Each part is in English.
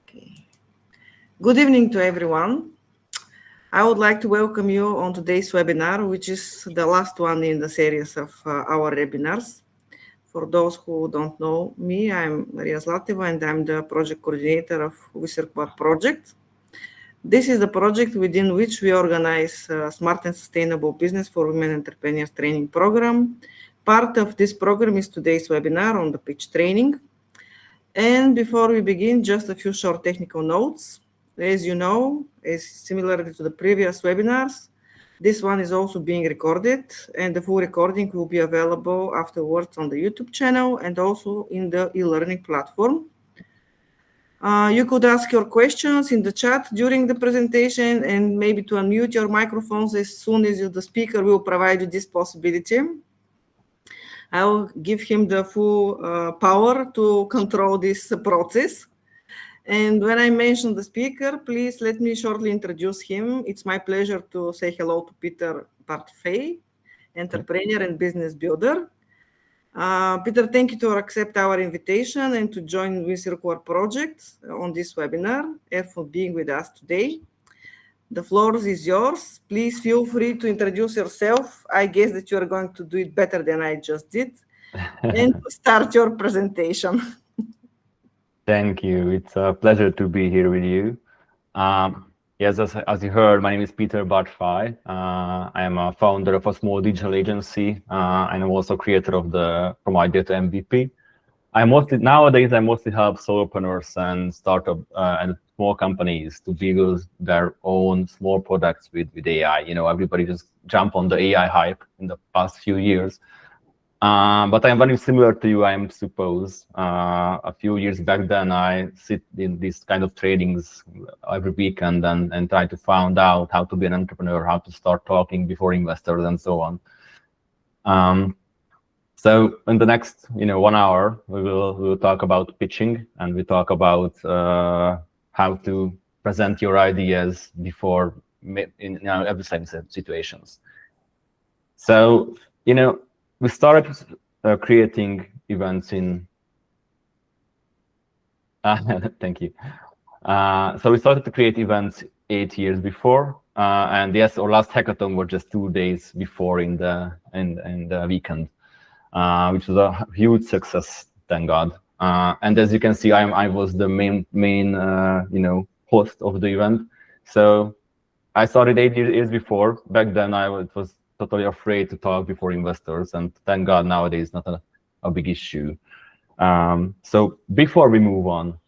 Okay. Good evening to everyone. I would like to welcome you on today's webinar, which is the last one in the series of our webinars. For those who don't know me, I'm Maria Zlateva and I'm the project coordinator of WE.Circular project. This is the project within which we organize Smart and Sustainable Business for Women Entrepreneurs training program. Part of this program is today's webinar on the pitch training. And before we begin, just a few short technical notes. As you know, as similarly to the previous webinars, this one is also being recorded, and the full recording will be available afterwards on the YouTube channel and also in the e-learning platform. You could ask your questions in the chat during the presentation, and maybe to unmute your microphones as soon as the speaker will provide you this possibility. I will give him the full power to control this process. And when I mention the speaker, please let me shortly introduce him. It's my pleasure to say hello to Péter Bártfai, entrepreneur and business builder. Peter, thank you to accept our invitation and to join WE.Circular project on this webinar and for being with us today. The floor is yours. Please feel free to introduce yourself. I guess that you are going to do it better than I just did. And to start your presentation. Thank you. It's a pleasure to be here with you. Yes, as you heard, my name is Péter Bártfai. I am a founder of a small digital agency, and I'm also creator of the From Idea to MVP. Nowadays, I mostly help solopreneurs and startup and small companies to build their own small products with AI. You know, everybody just jumped on the AI hype in the past few years. But I'm very similar to you, I suppose. A few years back then, I sit in these kind of trainings every weekend and try to find out how to be an entrepreneur, how to start talking before investors and so on. So in the next 1 hour, we will talk about pitching, and we talk about how to present your ideas before in every situations. So we started creating events in. Thank you. So we started to create events 8 years before, and yes, our last hackathon was just 2 days before in the weekend. Which was a huge success, thank God. And as you can see, I was the main host of the event. So I started 8 years before. Back then, I was totally afraid to talk before investors, and thank God nowadays not a big issue. So before we move on,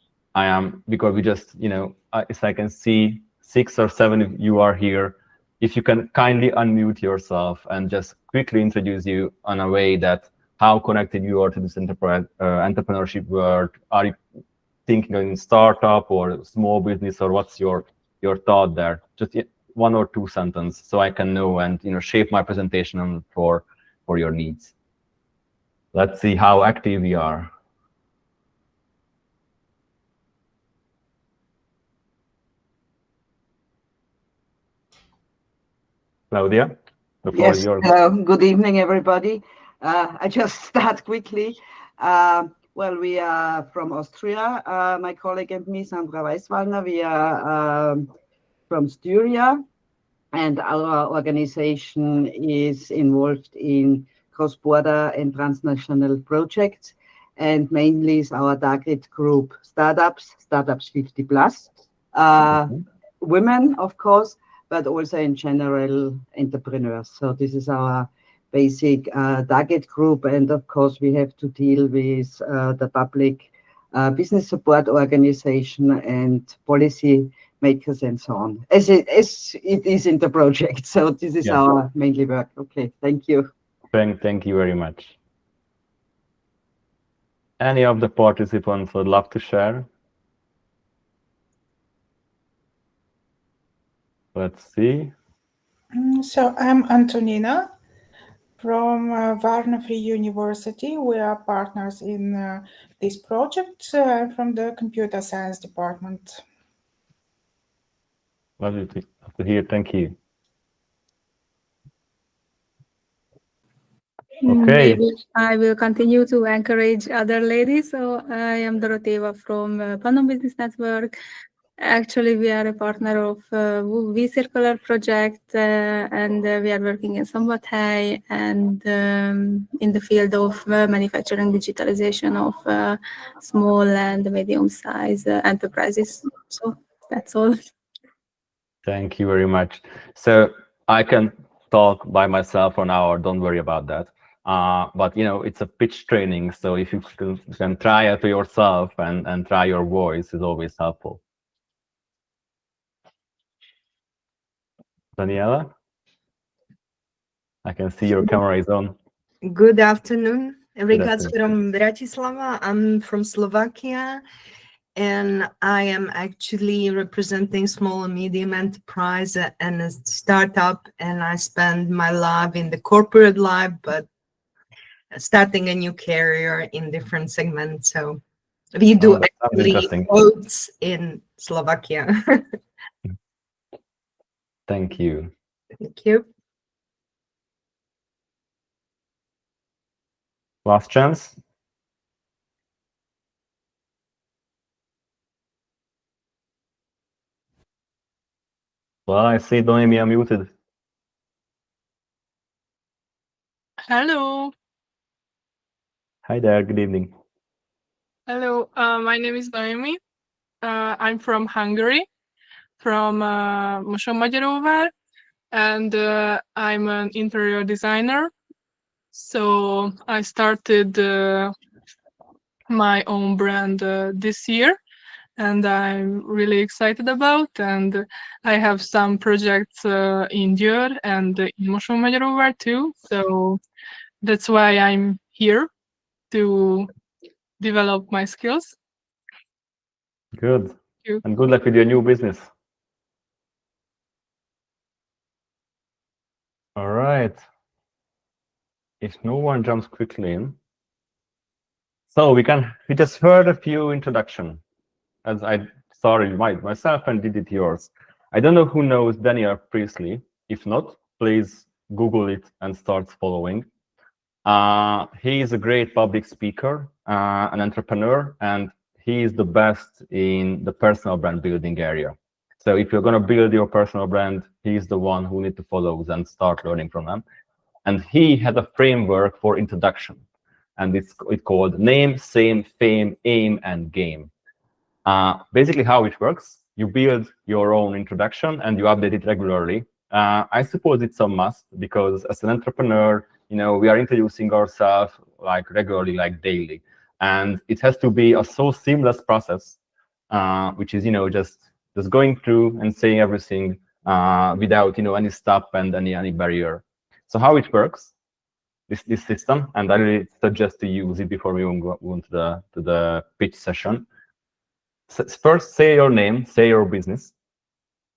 because we just if I can see 6 or 7 of you are here. If you can kindly unmute yourself and just quickly introduce you in a way that how connected you are to this entrepreneurship world. Are you thinking in startup or small business, or what's your thought there? Just 1 or 2 sentences so I can know and shape my presentation for your needs. Let's see how active we are. Claudia, the floor is yours. Hello, good evening, everybody. I just start quickly. Well, we are from Austria. My colleague and me, Sandra Weiswallner, we are from Styria, and our organization is involved in cross-border and transnational projects, and mainly is our target group startups 50 plus, women, of course, but also in general entrepreneurs. So this is our basic target group. And of course, we have to deal with the public business support organization and policy makers and so on, as it is in the project. So this is our mainly work. Okay, thank you. Thank you very much. Any of the participants would love to share? Let's see. So I'm Antonina from Varna Free University. We are partners in this project from the computer science department. Lovely to hear. Thank you. Okay. Maybe I will continue to encourage other ladies. So I am Doroteva from Pannon Business Network. Actually, we are a partner of WE.Circular project, and we are working in Szombathely and in the field of manufacturing digitalization of small and medium-sized enterprises. So that's all. Thank you very much. So I can talk by myself for an hour, don't worry about that. But it's a pitch training, so if you can try it to yourself and try your voice is always helpful. Daniela, I can see your camera is on. Good afternoon. Regards afternoon. from Bratislava. I'm from Slovakia, and I am actually representing small and medium enterprise and a startup, and I spend my life in the corporate life, but starting a new career in different segments. So we do that sounds actually interesting. boats in Slovakia. Thank you. Thank you. Last chance. Well, I see Noemi unmuted. Hello. Hi there, good evening. Hello, my name is Noemi. I'm from Hungary, from Mosonmagyaróvár, and I'm an interior designer. So I started my own brand this year, and I'm really excited about. And I have some projects in Győr and in Mosonmagyaróvár too. So that's why I'm here to develop my skills. Good. Thank you. And good luck with your new business. All right. If no one jumps quickly in. So we just heard a few introduction, as I started myself and did it yours. I don't know who knows Daniel Priestley. If not, please Google it and start following. He is a great public speaker, an entrepreneur, and he is the best in the personal brand building area. So if you're going to build your personal brand, he's the one who need to follow and start learning from them. And he had a framework for introduction, and it's called Name, Same, Fame, Aim, and Game. Basically how it works, you build your own introduction and you update it regularly. I suppose it's a must because as an entrepreneur, we are introducing ourselves like regularly, like daily. And it has to be a so seamless process, which is, just going through and saying everything without, any stop and any barrier. So how it works, this system, and I really suggest to use it before we go to the pitch session. First, say your name, say your business.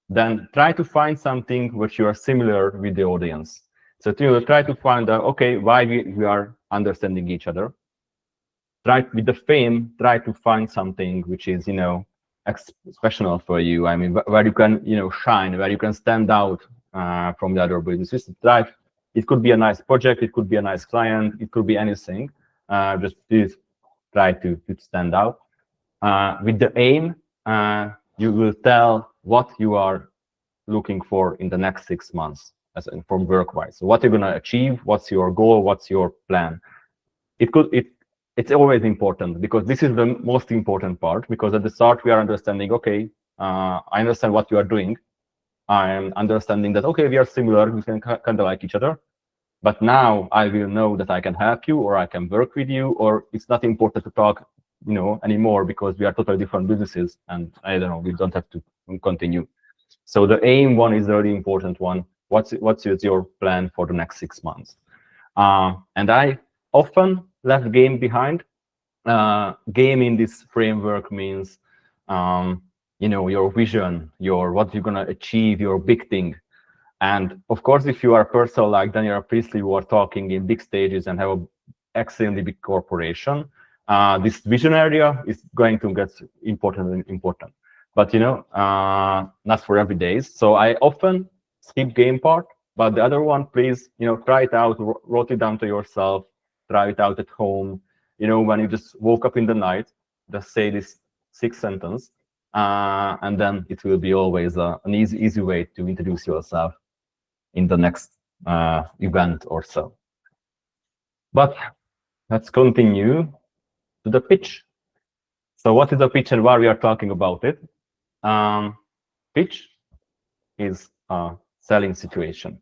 Then try to find something which you are similar with the audience. So try to find out, okay, why we are understanding each other. Try with the fame, try to find something which is, exceptional for you. I mean, where you can, shine, where you can stand out from the other businesses. It could be a nice project, it could be a nice client, it could be anything. Just please try to stand out. With the aim, you will tell what you are looking for in the next 6 months, from work-wise. So what you're going to achieve, what's your goal, what's your plan. It's always important because this is the most important part, because at the start we are understanding, okay, I understand what you are doing. I'm understanding that, okay, we are similar, we can kind of like each other. But now I will know that I can help you, or I can work with you, or it's not important to talk, anymore because we are totally different businesses, and I don't know, we don't have to continue. So the aim one is the really important one. What's your plan for the next 6 months? And I often left game behind. Game in this framework means, your vision, what you're gonna achieve, your big thing. And of course, if you are a person like Daniel Priestley, who are talking in big stages and have an extremely big corporation, this vision area is going to get important. But not for every day. So I often skip game part But the other one, please, try it out, wrote it down to yourself, try it out at home. When you just woke up in the night, just say this 6 sentence, and then it will be always an easy way to introduce yourself in the next event or so. But let's continue to the pitch. So what is a pitch and why we are talking about it? Pitch is a selling situation.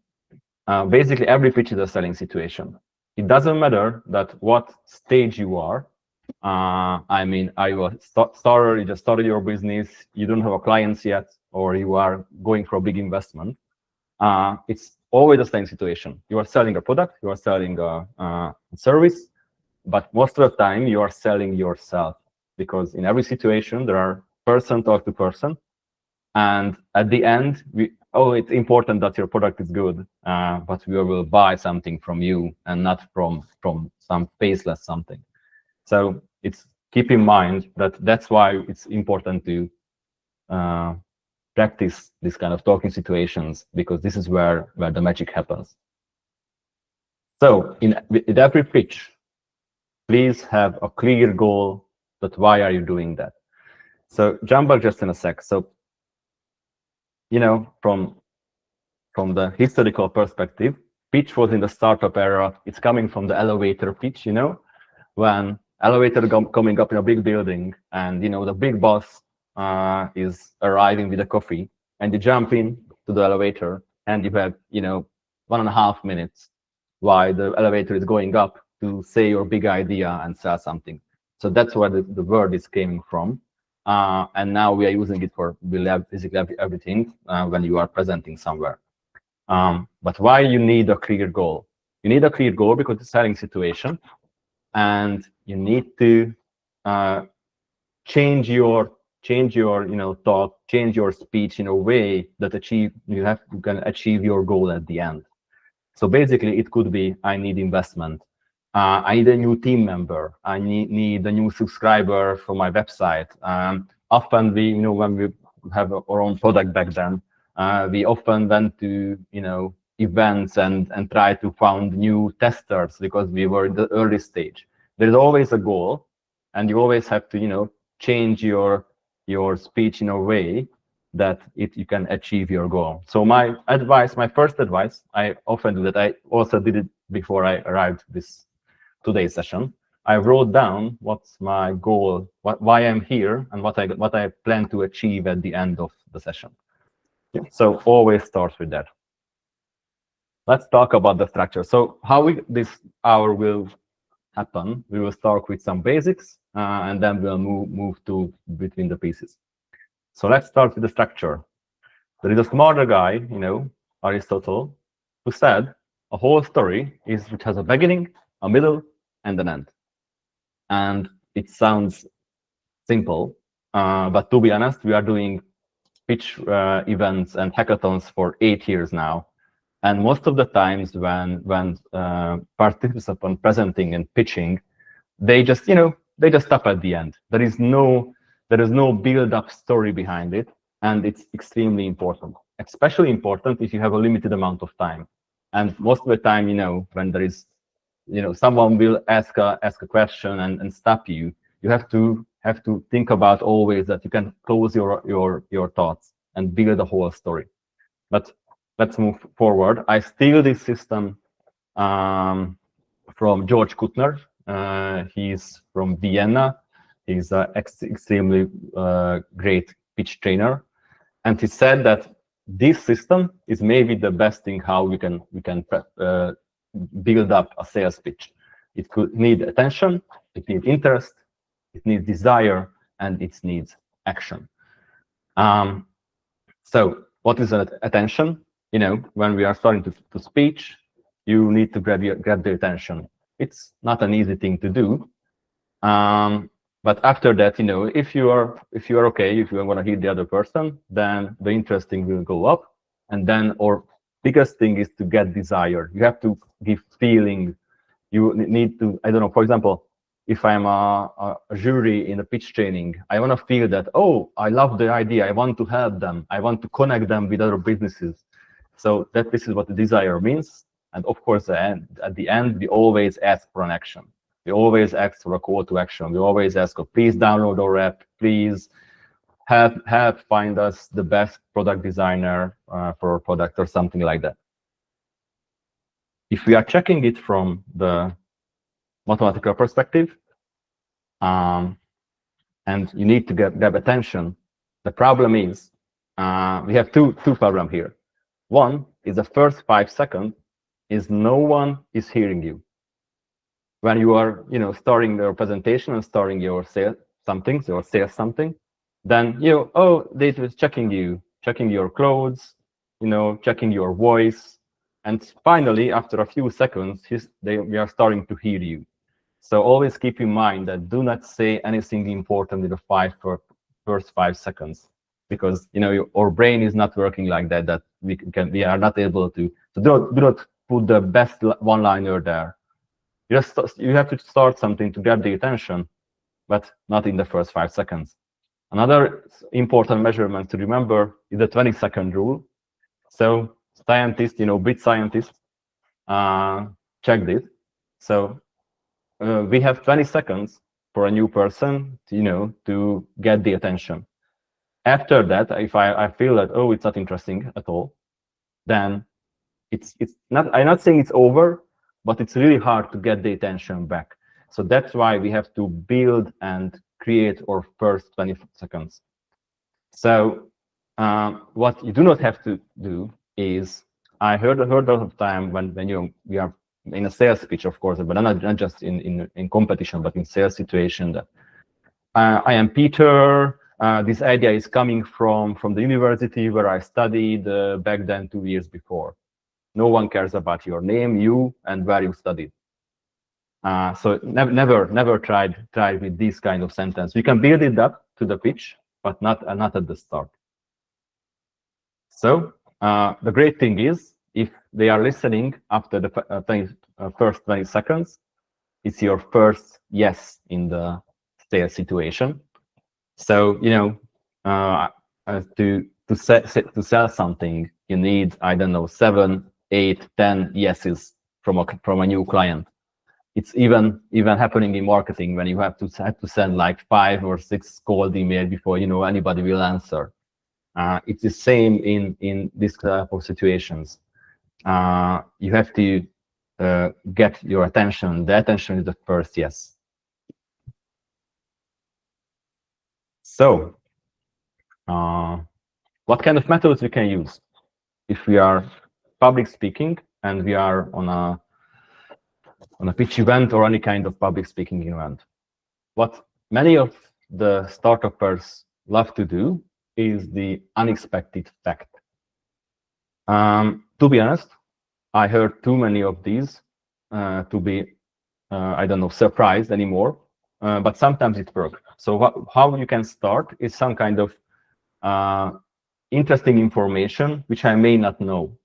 Basically, every pitch is a selling situation. It doesn't matter that what stage you are. I mean, are you a starter, you just started your business, you don't have a clients yet, or you are going for a big investment. It's always a selling situation. You are selling a product, you are selling a service, but most of the time you are selling yourself, because in every situation there are person talk to person, and at the end it's important that your product is good, but we will buy something from you and not from some faceless something. So it's keep in mind that's why it's important to practice this kind of talking situations, because this is where the magic happens. So in every pitch, please have a clear goal, that why are you doing that. So jump back just in a sec. So from the historical perspective, pitch was in the startup era. It's coming from the elevator pitch, when elevator coming up in a big building, and the big boss is arriving with a coffee, and you jump in to the elevator, and you have 1.5 minutes while the elevator is going up to say your big idea and sell something. So that's where the word is coming from, and now we are using it for basically everything when you are presenting somewhere. But why you need a clear goal? You need a clear goal because it's a selling situation, and you need to change your thought, change your speech in a way that you can achieve your goal at the end. So basically, it could be, I need investment, I need a new team member, I need a new subscriber for my website. Often when we have our own product back then, we often went to events and try to find new testers, because we were in the early stage. There's always a goal, and you always have to change your speech in a way that you can achieve your goal. So my first advice, I often do that. I also did it before I arrived this today's session. I wrote down what's my goal, why I'm here, and what I plan to achieve at the end of the session. So always start with that. Let's talk about the structure. So how this hour will happen? We will start with some basics, and then we'll move to between the pieces. So let's start with the structure. There is a smarter guy, Aristotle, who said a whole story which has a beginning, a middle, and an end. And it sounds simple, but to be honest, we are doing pitch events and hackathons for 8 years now. And most of the times when participants are presenting and pitching, they just stop at the end. There is no build-up story behind it, and it's extremely important. Especially important if you have a limited amount of time. And most of the time, when there is, someone will ask a question and stop you. You have to think about always that you can close your thoughts and build a whole story. But let's move forward. I steal this system from George Kuttner. He's from Vienna. He's an extremely great pitch trainer, and he said that this system is maybe the best thing how we can build up a sales pitch. It could need attention, it needs interest, it needs desire, and it needs action. So what is attention? When we are starting to speech, you need to grab the attention. It's not an easy thing to do. But after that, if you are okay, if you want to hear the other person, then the interesting will go up. And then our biggest thing is to get desire. You have to give feeling. You need to, I don't know, for example, if I'm a jury in a pitch training, I want to feel that, oh, I love the idea. I want to help them. I want to connect them with other businesses. So that this is what the desire means. And of course, at the end, we always ask for an action. We always ask for a call to action. We always ask, oh, please download our app, please help find us the best product designer for our product or something like that. If we are checking it from the mathematical perspective, and you need to grab attention, the problem is we have two problems here. One is the first 5 seconds is no one is hearing you. When you are, starting your presentation and starting your sales something, then they was checking your clothes, checking your voice, and finally, after a few seconds, we are starting to hear you. So always keep in mind that do not say anything important in the first 5 seconds, because our brain is not working like that. That we are not able to. So do not put the best one-liner there. You have to start something to get the attention, but not in the first 5 seconds. Another important measurement to remember is the 20-second rule. So scientists, bit scientists, check this. So we have 20 seconds for a new person, to get the attention. After that, if I feel that, oh, it's not interesting at all, then it's not. I'm not saying it's over, but it's really hard to get the attention back. So that's why we have to build and create our first 20 seconds. So what you do not have to do is, I heard a lot of time when we are in a sales pitch, of course, but not just in competition, but in sales situation, that I am Peter. This idea is coming from the university where I studied back then 2 years before. No one cares about your name, you, and where you studied. So never tried with this kind of sentence. We can build it up to the pitch, but not at the start. So the great thing is, if they are listening after the first 20 seconds, it's your first yes in the sales situation. So to sell something, you need, I don't know, 7, 8, 10 yeses from a new client. It's even happening in marketing when you have to send like 5 or 6 cold emails before anybody will answer. It's the same in this type of situations. You have to get your attention. The attention is the first yes. So, what kind of methods we can use if we are public speaking and we are on a pitch event or any kind of public speaking event? What many of the startuppers love to do is the unexpected fact. To be honest, I heard too many of these to be, I don't know, surprised anymore. But sometimes it works. So how you can start is some kind of interesting information which I may not know,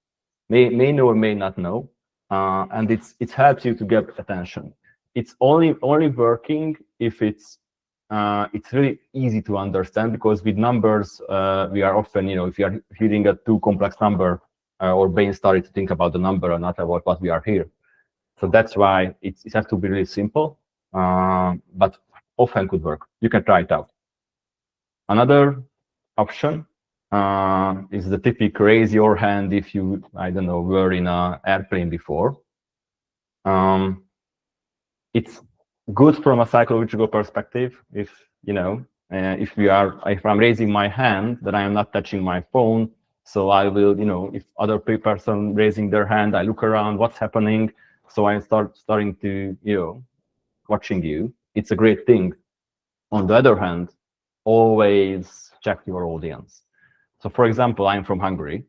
may know or may not know, and it helps you to get attention. It's only working if it's really easy to understand, because with numbers we are often, if you are hearing a too complex number, our brain started to think about the number and not about what we are here. So that's why it has to be really simple. But often could work. You can try it out. Another option is the typical raise your hand if you, I don't know, were in an airplane before. It's good from a psychological perspective. If I'm raising my hand, then I am not touching my phone. So I will, if other person raising their hand, I look around, what's happening. So I starting to, watching you. It's a great thing. On the other hand, always check your audience. So for example, I'm from Hungary.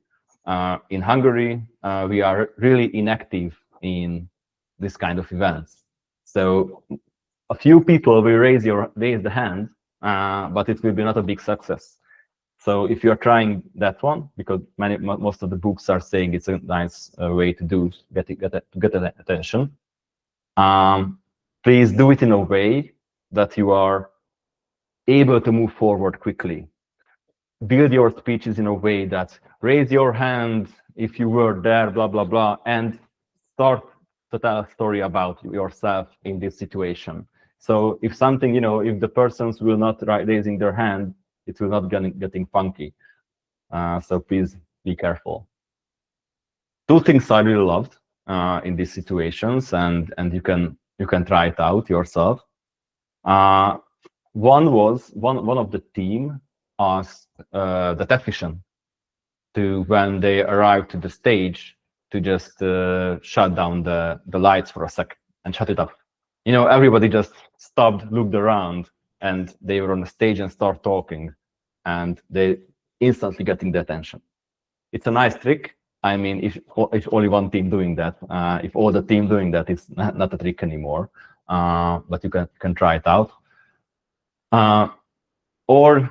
In Hungary, we are really inactive in this kind of events. So a few people will raise the hand, but it will be not a big success. So if you're trying that one, because most of the books are saying it's a nice way to get attention, please do it in a way that you are able to move forward quickly. Build your speeches in a way that raise your hand if you were there, blah, blah, blah, and start to tell a story about yourself in this situation. So if something, if the persons will not raising their hand, it will not getting funky. So please be careful. Two things I really loved in these situations, and you can try it out yourself. One was one of the team asked the technician to, when they arrived to the stage, to just shut down the lights for a sec and shut it up. Everybody just stopped, looked around, and they were on the stage and start talking, and they instantly getting the attention. It's a nice trick. I mean, if only one team doing that, if all the team doing that, it's not a trick anymore. But you can try it out. Or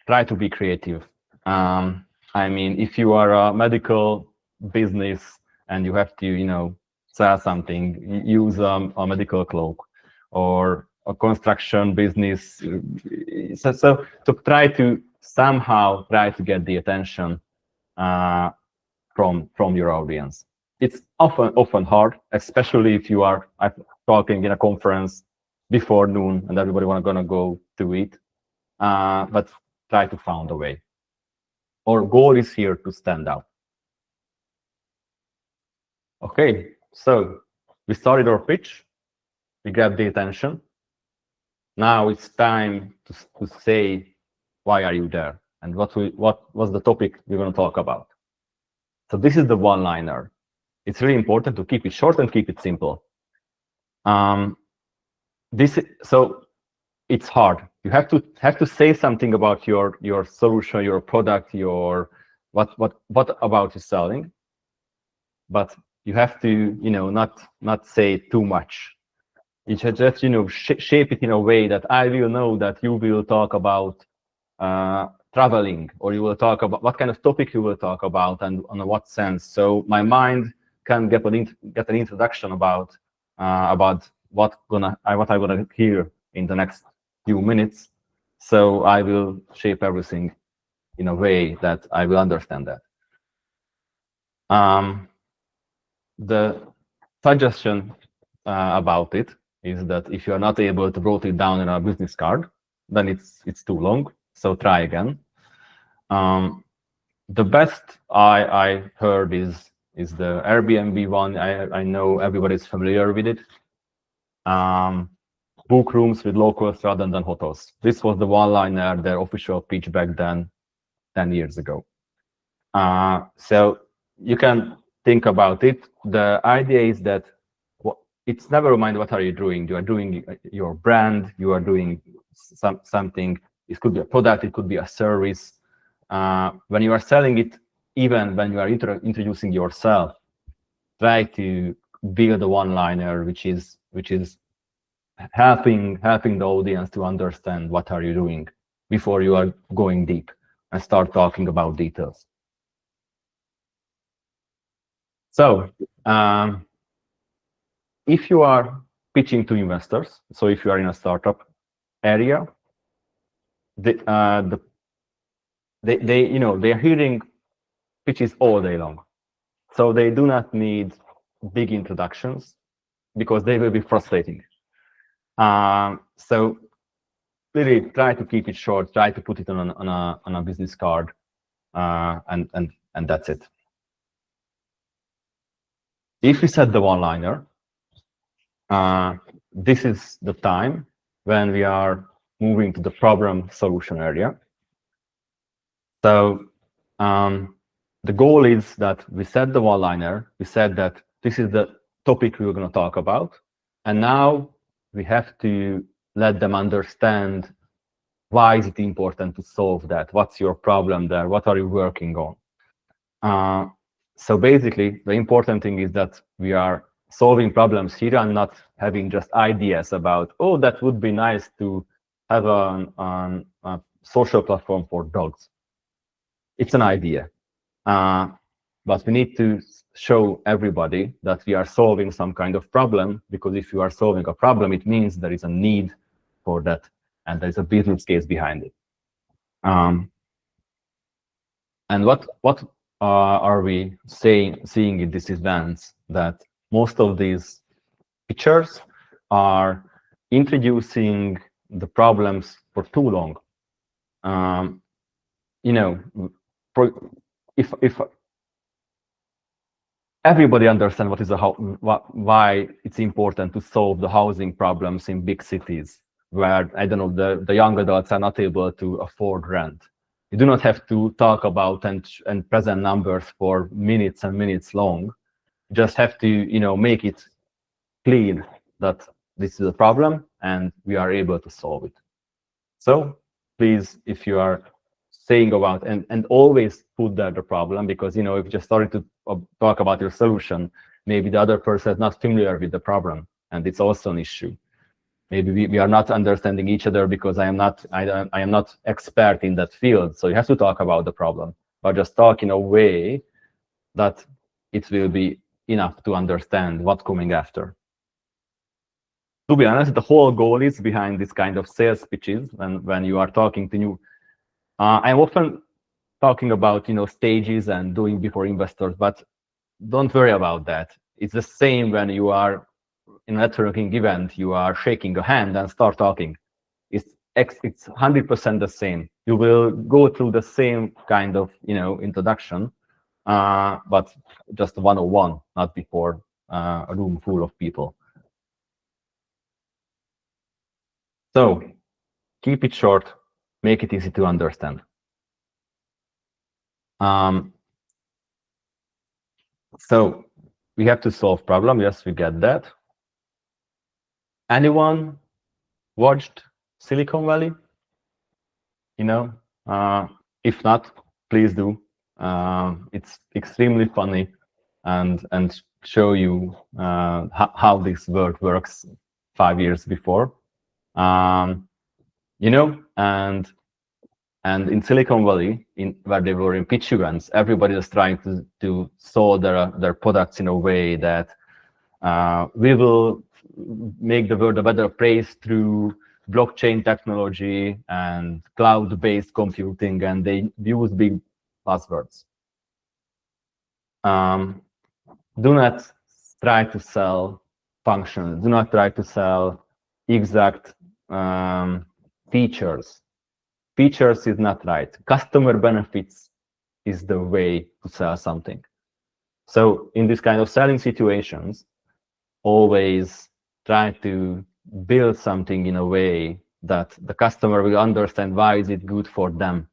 try to be creative. I mean, if you are a medical business and you have to, sell something, use a medical cloak, or a construction business. So to try to somehow get the attention from your audience. It's often hard, especially if you are talking in a conference before noon and everybody gonna go to eat. But try to find a way. Our goal is here to stand out. Okay, so we started our pitch. We grabbed the attention. Now it's time to say, why are you there? And what was the topic we're going to talk about? So this is the one-liner. It's really important to keep it short and keep it simple. So it's hard. You have to say something about your solution, your product, your what about your selling, but you have to not say too much. You should just shape it in a way that I will know that you will talk about traveling, or you will talk about what kind of topic you will talk about and on what sense. So my mind can get an introduction about what I'm gonna hear in the next few minutes. So I will shape everything in a way that I will understand that. The suggestion about it is that if you are not able to write it down in a business card, then it's too long. So try again. The best I heard is the Airbnb one. I know everybody's familiar with it. Book rooms with locals rather than hotels. This was the one-liner, their official pitch back then, 10 years ago. So you can think about it. The idea is that it's never mind what are you doing. You are doing your brand. You are doing something. It could be a product. It could be a service. When you are selling it, even when you are introducing yourself, try to build a one-liner which is helping the audience to understand what are you doing before you are going deep and start talking about details. So if you are pitching to investors, so if you are in a startup area, they are hearing pitches all day long, so they do not need big introductions because they will be frustrating. So really try to keep it short. Try to put it on a business card, and that's it. If we set the one-liner, this is the time when we are moving to the problem solution area. So the goal is that we set the one-liner. We said that this is the topic we were going to talk about, and now we have to let them understand why is it important to solve that. What's your problem there? What are you working on? So basically, the important thing is that we are solving problems here and not having just ideas about, oh, that would be nice to have a social platform for dogs. It's an idea. But we need to show everybody that we are solving some kind of problem, because if you are solving a problem, it means there is a need for that, and there is a business case behind it. And what are we seeing in these events that most of these features are introducing the problems for too long? You know, if everybody understands what is why it's important to solve the housing problems in big cities, where, I don't know, the young adults are not able to afford rent. You do not have to talk about and present numbers for minutes and minutes long. You just have to, you know, make it clear that this is a problem and we are able to solve it. So please, if you are saying about and always put there the problem, because, you know, if you just started to talk about your solution, maybe the other person is not familiar with the problem, and it's also an issue. Maybe we are not understanding each other because I am not expert in that field. So you have to talk about the problem, but just talk in a way that it will be enough to understand what's coming after. To be honest, the whole goal is behind this kind of sales pitches when you are talking to new. I'm often talking about, you know, stages and doing before investors, but don't worry about that. It's the same when you are in a networking event, you are shaking a hand and start talking. It's 100% the same. You will go through the same kind of, you know, introduction, but just 101, not before a room full of people. So keep it short, make it easy to understand. So we have to solve problem. Yes, we get that. Anyone watched Silicon Valley? You know, if not, please do. It's extremely funny and show you how this world works 5 years before. You know, and in Silicon Valley, where they were in pitch events, everybody was trying to sell their products in a way that we will make the world a better place through blockchain technology and cloud-based computing, and they use big buzzwords. Do not try to sell functions. Do not try to sell exact features. Features is not right. Customer benefits is the way to sell something. So in this kind of selling situations, always try to build something in a way that the customer will understand why is it good for them,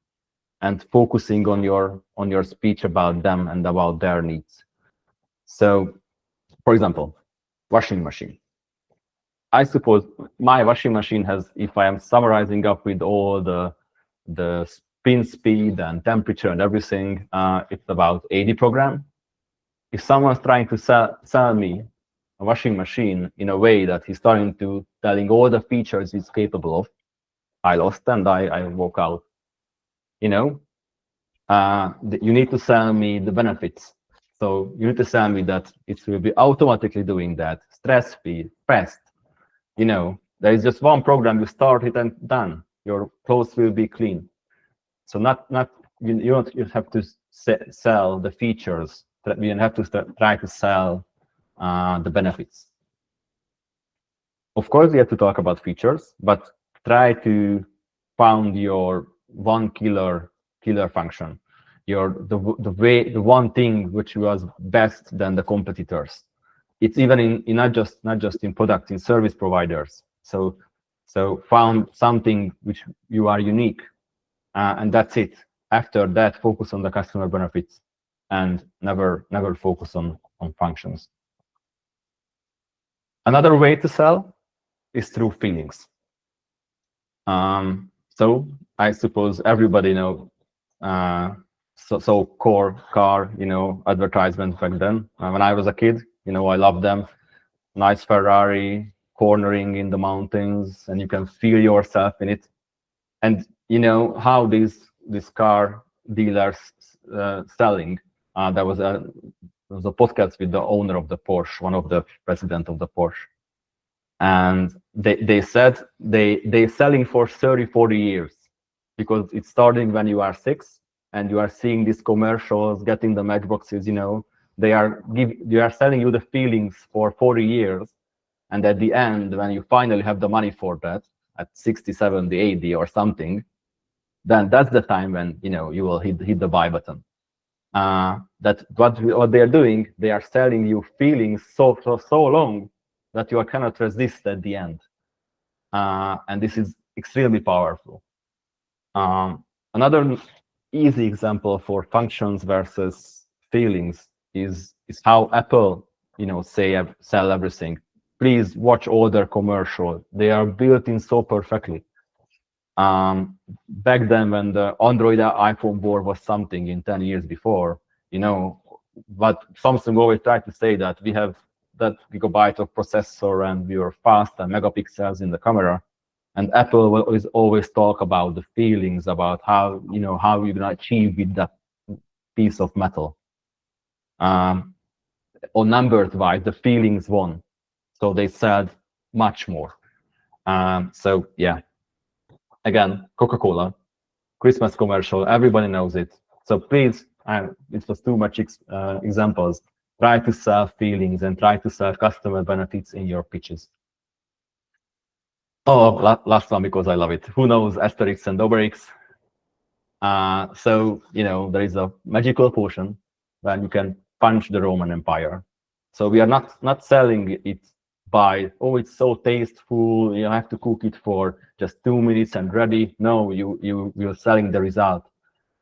and focusing on your speech about them and about their needs. So, for example, washing machine. I suppose my washing machine has, if I am summarizing up with all the spin speed and temperature and everything, it's about 80 program. If someone's trying to sell me a washing machine in a way that he's starting to telling all the features it's capable of, I lost and I walk out. You know, you need to sell me the benefits. So you need to tell me that it will be automatically doing that, stress-free, fast. You know, there is just one program, you start it and done. Your clothes will be clean. So you don't have to sell the features. You have to try to sell the benefits. Of course, you have to talk about features, but try to find your one killer function. The one thing which was best than the competitors. It's even in not just in products, in service providers. So found something which you are unique, and that's it. After that, focus on the customer benefits and never focus on functions. Another way to sell is through feelings. So I suppose everybody know so core car, you know, advertisement back then. When I was a kid, you know, I loved them. Nice Ferrari cornering in the mountains, and you can feel yourself in it. And you know how these car dealers selling. There was a podcast with the owner of the Porsche, one of the president of the Porsche, and they said they selling for 30-40 years, because it's starting when you are 6 and you are seeing these commercials, getting the matchboxes, they are selling you the feelings for 40 years. And at the end, when you finally have the money for that at 60, 70, 80 or something, then that's the time when, you will hit the buy button. That what they are doing, they are selling you feelings so long that you cannot resist at the end. And this is extremely powerful. Another easy example for functions versus feelings is how Apple, sell everything. Please watch all their commercials. They are built in so perfectly. Back then, when the Android iPhone board was something in 10 years before, but Samsung always tried to say that we have that gigabyte of processor and we are fast and megapixels in the camera. And Apple will always talk about the feelings, about how you're gonna achieve with that piece of metal. Or numbers wise, the feelings won. So they said much more. So yeah, again, Coca-Cola, Christmas commercial, everybody knows it. So please, it was too much examples. Try to sell feelings and try to sell customer benefits in your pitches. Oh, last one because I love it. Who knows Asterix and Obelix? So, there is a magical potion where you can punch the Roman Empire. So we are not selling it by, oh, it's so tasteful, you have to cook it for just 2 minutes and ready. No, you're selling the result.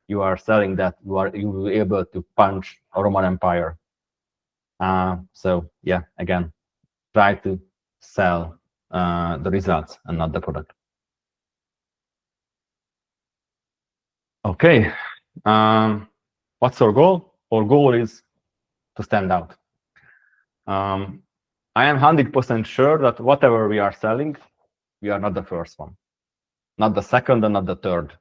You are selling that you will be able to punch a Roman Empire. So yeah, again, try to sell the results and not the product. Okay, what's our goal? Our goal is to stand out. I am 100% sure that whatever we are selling, we are not the first one, not the second, and not the third.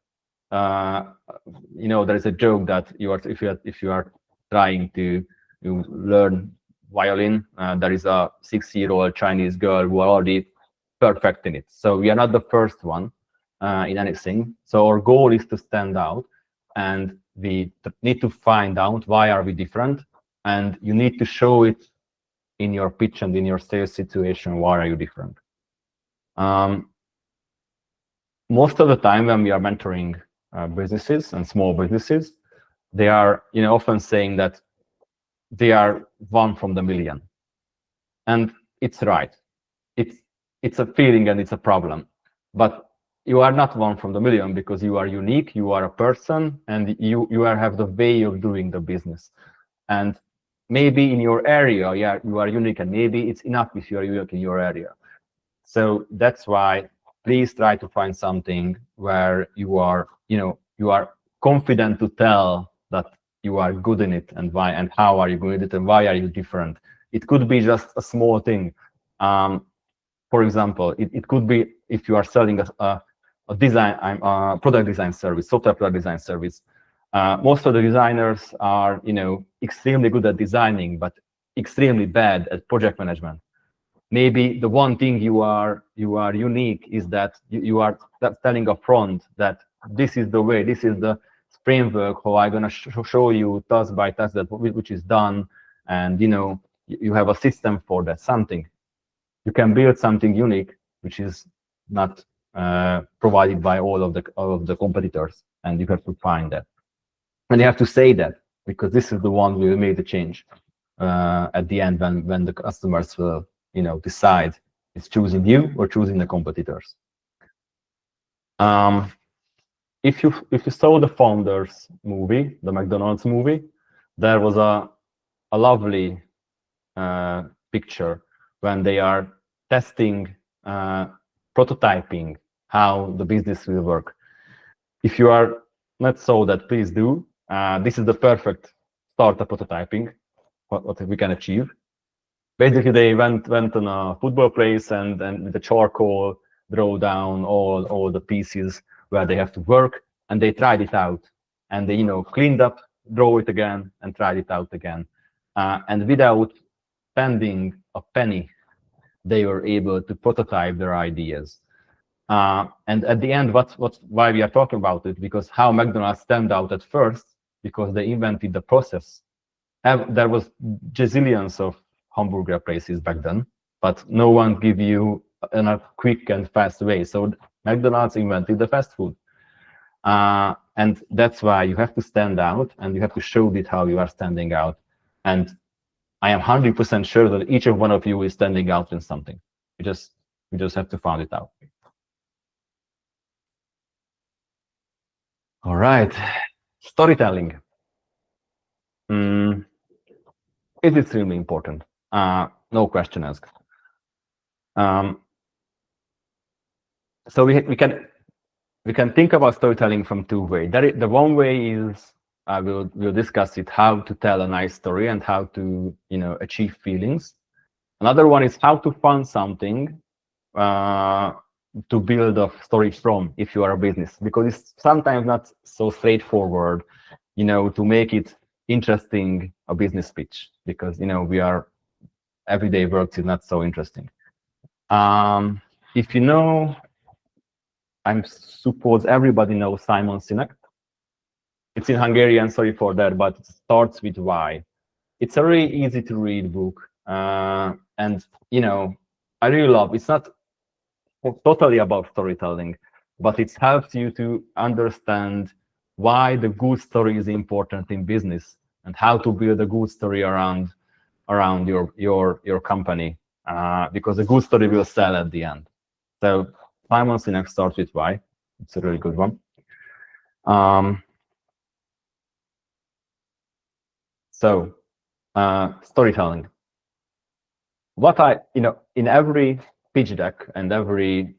There is a joke that if you are trying to learn violin, there is a 6-year-old Chinese girl who are already perfect in it. So we are not the first one in anything. So our goal is to stand out, and we need to find out why are we different, and you need to show it in your pitch and in your sales situation. Why are you different? Most of the time when we are mentoring businesses and small businesses, they are often saying that they are one from the million, and it's right. It's a feeling and it's a problem, but you are not one from the million because you are unique. You are a person, and you have the way of doing the business. And maybe in your area, yeah, you are unique, and maybe it's enough if you are unique in your area. So that's why please try to find something where you are confident to tell that you are good in it, and why, and how are you good at it, and why are you different. It could be just a small thing. For example, it could be if you are selling a product design service, software product design service. Most of the designers are, extremely good at designing, but extremely bad at project management. Maybe the one thing you are unique is that you are telling up front that this is the way, this is the framework, how I'm gonna show you task by task which is done, and you have a system for that. Something you can build something unique, which is not provided by all of the competitors, and you have to find that. And you have to say that, because this is the one we will make the change at the end when the customers will, decide it's choosing you or choosing the competitors. If you saw the Founders movie, the McDonald's movie, there was a lovely picture when they are testing, prototyping how the business will work. If you are not so that, please do. This is the perfect start of prototyping, what we can achieve. Basically, they went on a football place and with the charcoal draw down all the pieces where they have to work, and they tried it out, and they cleaned up, draw it again, and tried it out again, and without spending a penny, they were able to prototype their ideas. And at the end, why we are talking about it? Because how McDonald's stand out at first, because they invented the process. There was gazillions of hamburger places back then, but no one give you in a quick and fast way. So McDonald's invented the fast food. And that's why you have to stand out, and you have to show it how you are standing out. And I am 100% sure that each of one of you is standing out in something. We just have to find it out. All right, storytelling. It is extremely important. No question asked. So we can think about storytelling from two ways. The one way is we'll discuss it, how to tell a nice story and how to achieve feelings. Another one is how to find something to build a story from if you are a business, because it's sometimes not so straightforward, to make it interesting, a business pitch, because we are everyday work is not so interesting. If you know, I suppose everybody knows Simon Sinek. It's in Hungarian, sorry for that, but it starts with why. It's a really easy to read book, and I really love. It's not totally about storytelling, but it helps you to understand why the good story is important in business and how to build a good story around your company, because a good story will sell at the end. So Simon Sinek starts with why. It's a really good one. So storytelling. What in every pitch deck and every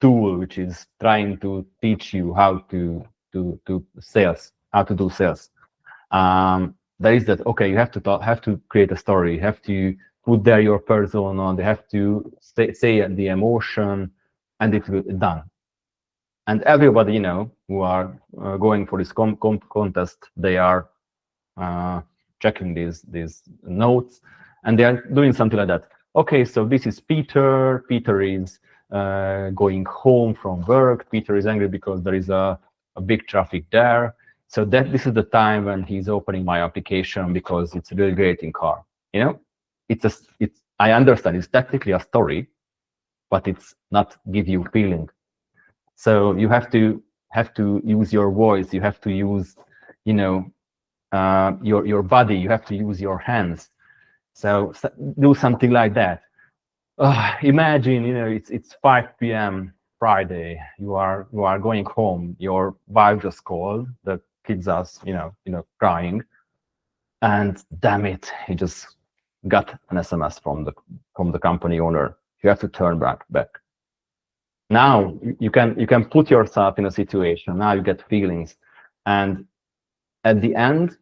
tool which is trying to teach you how to do sales, there is that, okay, you have to create a story, you have to put there your persona, they have to say the emotion, and it will be done. And everybody who are going for this contest, they are checking these notes, and they are doing something like that. Okay, so this is Peter. Peter is going home from work. Peter is angry because there is a big traffic there. So this is the time when he's opening my application because it's really great in car. I understand it's technically a story, but it's not give you feeling. So you have to use your voice. You have to use your body. You have to use your hands. So do something like that. Imagine it's 5 p.m. Friday. You are going home. Your wife just called. The kids are crying, and damn it, he just got an SMS from the company owner. You have to turn back. Now you can put yourself in a situation. Now you get feelings, and at the end,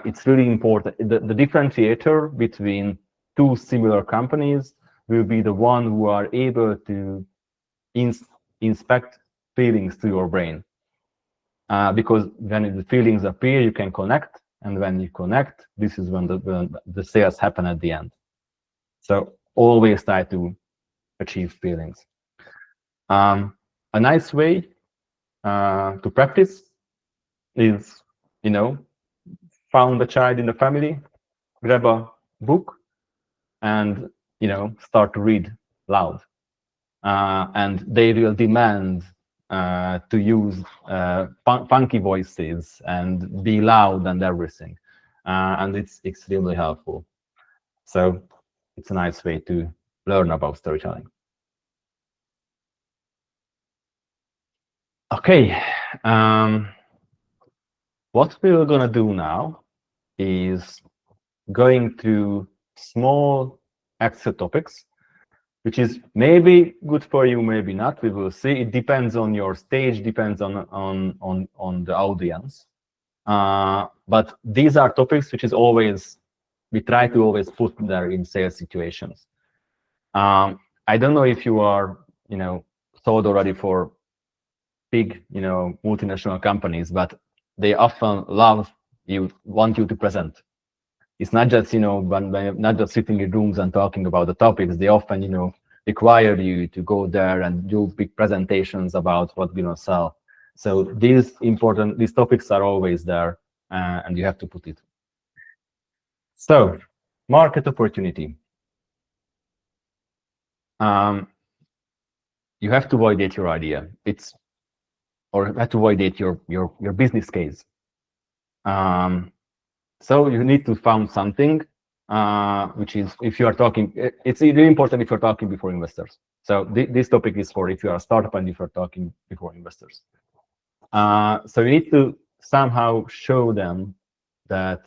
it's really important. The differentiator between two similar companies will be the one who are able to inspect feelings to your brain. Because when the feelings appear, you can connect, and when you connect, this is when the sales happen at the end. So always try to achieve feelings. A nice way to practice is, found a child in the family, grab a book, and start to read loud. And they will demand to use funky voices and be loud and everything, and it's extremely helpful. So it's a nice way to learn about storytelling. Okay, what we're gonna do now is going to small Excel topics, which is maybe good for you, maybe not. We will see. It depends on your stage, depends on the audience. But these are topics which is always, we try to always put there in sales situations. I don't know if you are, sold already for big, multinational companies, but they often want you to present. It's not just, when not just sitting in rooms and talking about the topics. They often, require you to go there and do big presentations about what we're gonna sell. So these topics are always there, and you have to put it. So market opportunity. You have to validate your idea. Or have to validate your business case. So you need to find something which is, if you are talking, it's really important if you're talking before investors. So this topic is for if you are a startup and if you're talking before investors. So you need to somehow show them that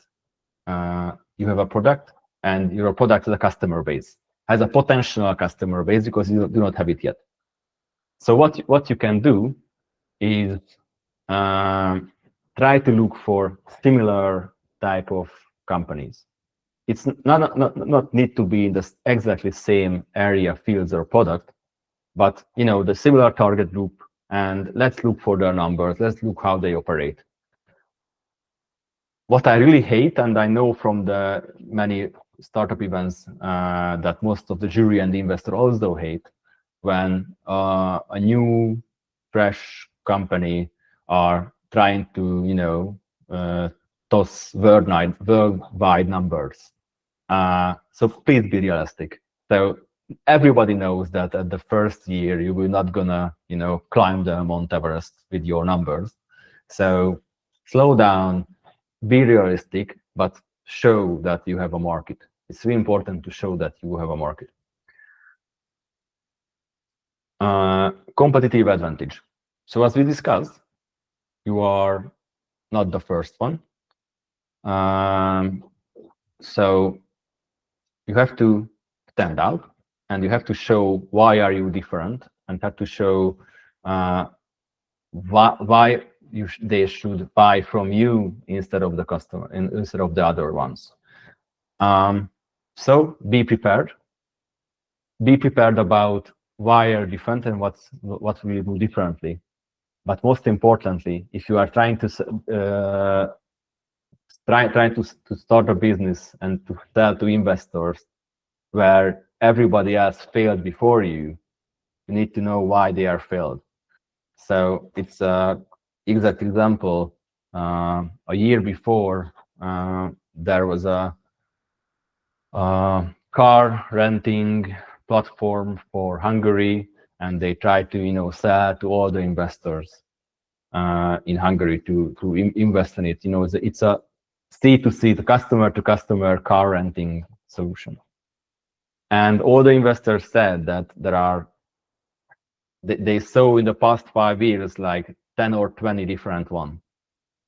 you have a product and your product has a customer base, has a potential customer base, because you do not have it yet. So what you can do is try to look for similar type of companies. It's not need to be in the exactly same area, fields, or product, but the similar target group, and let's look for their numbers. Let's look how they operate. What I really hate, and I know from the many startup events that most of the jury and the investor also hate, when a new, fresh company are trying to, toss worldwide numbers. So please be realistic. So everybody knows that at the first year you will not gonna, climb the Mount Everest with your numbers. So slow down, be realistic, but show that you have a market. It's really important to show that you have a market. Competitive advantage. So as we discussed, you are not the first one. So you have to stand out, and you have to show why are you different, and have to show why they should buy from you instead of the customer, instead of the other ones. So be prepared. Be prepared about why you're different and what we do differently. But most importantly, if you are trying to start a business and to sell to investors where everybody else failed before you, you need to know why they are failed. So it's an exact example. A year before, there was a car renting platform for Hungary, and they tried to sell to all the investors in Hungary to invest in it. It's a C2C, the customer to customer car renting solution. And all the investors said that they saw in the past 5 years like 10 or 20 different ones,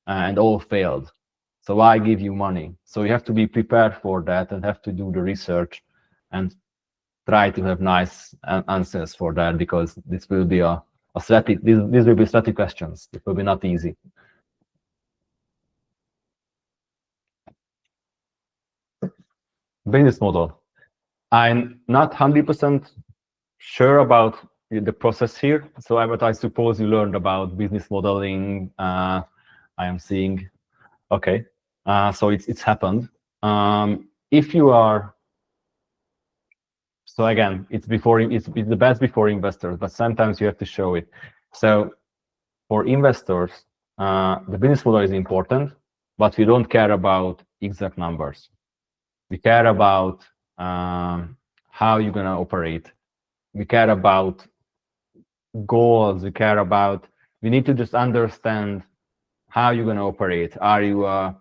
and all failed. So why give you money? So you have to be prepared for that and have to do the research and try to have nice answers for that, because this will be these will be strategic questions. It will be not easy. Business model. I'm not 100% sure about the process here. But I suppose you learned about business modeling. I am seeing. Okay. So it's happened. If you are, so again, it's the best before investors, but sometimes you have to show it. So for investors, the business model is important, but we don't care about exact numbers. We care about how you're gonna operate. We care about goals. We need to just understand how you're gonna operate. Are you a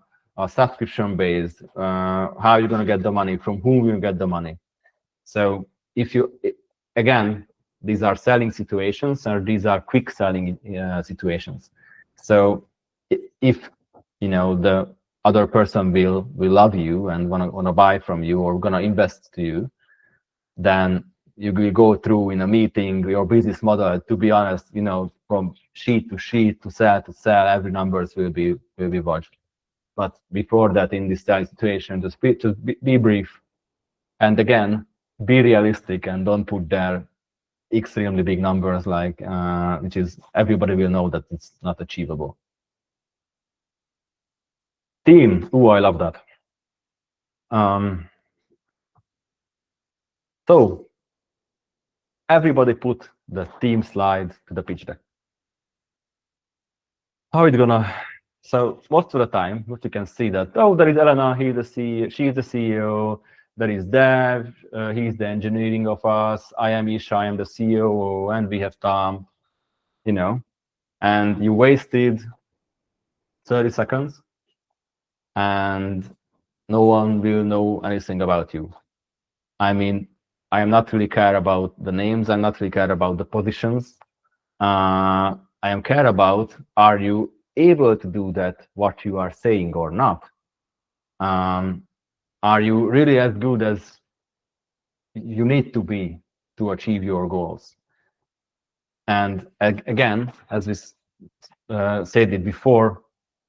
subscription based? How are you gonna get the money? From whom you get the money? So again, these are selling situations, or these are quick selling situations. So if the other person will love you and wanna buy from you or gonna invest to you, then you will go through in a meeting your business model. To be honest, from sheet to sheet, to sell, every numbers will be watched. But before that, in this situation, just be brief, and again, be realistic, and don't put there extremely big numbers, like which is everybody will know that it's not achievable. Team. Oh, I love that. So everybody put the team slide to the pitch deck. How it's gonna? So most of the time, what you can see that, oh, there is Elena, she's the CEO. There is Dev, he's the engineering of us. I am Isha, I am the COO, and we have Tom, you know, and you wasted 30 seconds and no one will know anything about you. I mean, I am not really care about the names. I'm not really care about the positions. I am care about, are you able to do that, what you are saying or not? Are you really as good as you need to be to achieve your goals? And again, as we said it before,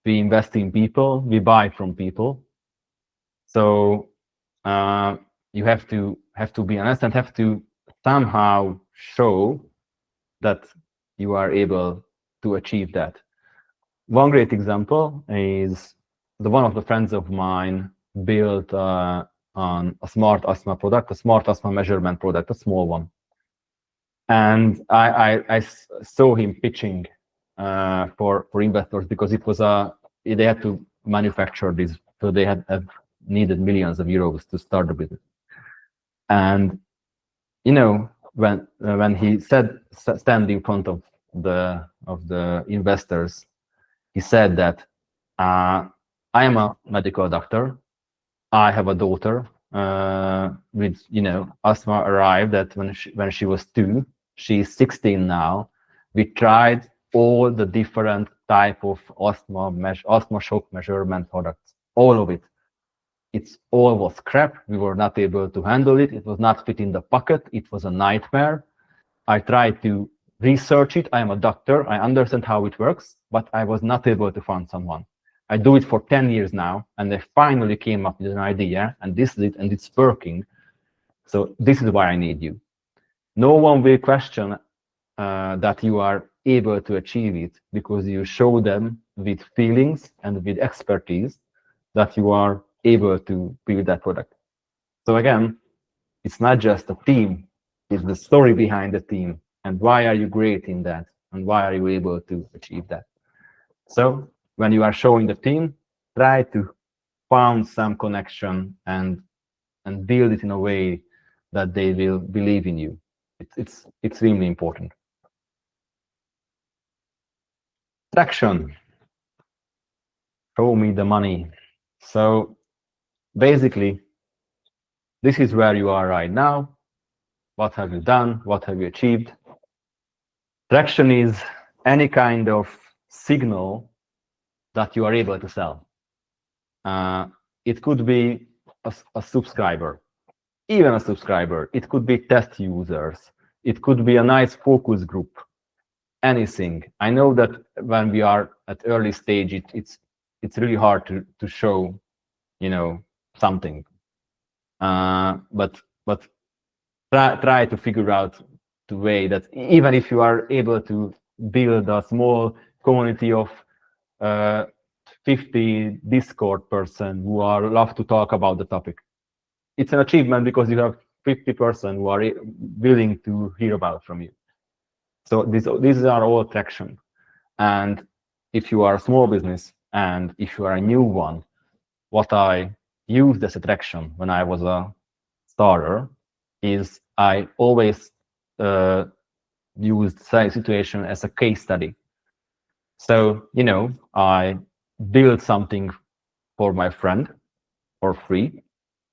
we invest in people, we buy from people. So you have to be honest and have to somehow show that you are able to achieve that. One great example is one of the friends of mine built on a smart asthma product, a smart asthma measurement product, a small one. And I saw him pitching for investors because it was they had to manufacture this, so they had needed millions of euros to start the business. And you know, when he said, stand in front of the investors, he said that I am a medical doctor. I have a daughter with, you know, asthma arrived that when she was 2. She's 16 now. We tried all the different type of asthma shock measurement products, all of it. It's all was crap. We were not able to handle it. It was not fit in the pocket. It was a nightmare. I tried to research it. I am a doctor. I understand how it works, but I was not able to find someone. I do it for 10 years now, and I finally came up with an idea, and this is it, and it's working. So this is why I need you. No one will question that you are able to achieve it, because you show them with feelings and with expertise that you are able to build that product. So again, it's not just a team, it's the story behind the team, and why are you great in that, and why are you able to achieve that. So when you are showing the team, try to find some connection and build it in a way that they will believe in you. It's extremely important. Traction. Show me the money. So basically, this is where you are right now. What have you done? What have you achieved? Traction is any kind of signal that you are able to sell. It could be a subscriber, even a subscriber. It could be test users. It could be a nice focus group, anything. I know that when we are at early stage, it's really hard to show, you know, something. But try to figure out the way that even if you are able to build a small community of 50 Discord person who love to talk about the topic, it's an achievement because you have 50 person who are willing to hear about from you. So these are all traction. And if you are a small business and if you are a new one, what I used as attraction when I was a starter is I always used the situation as a case study. So, you know, I built something for my friend for free.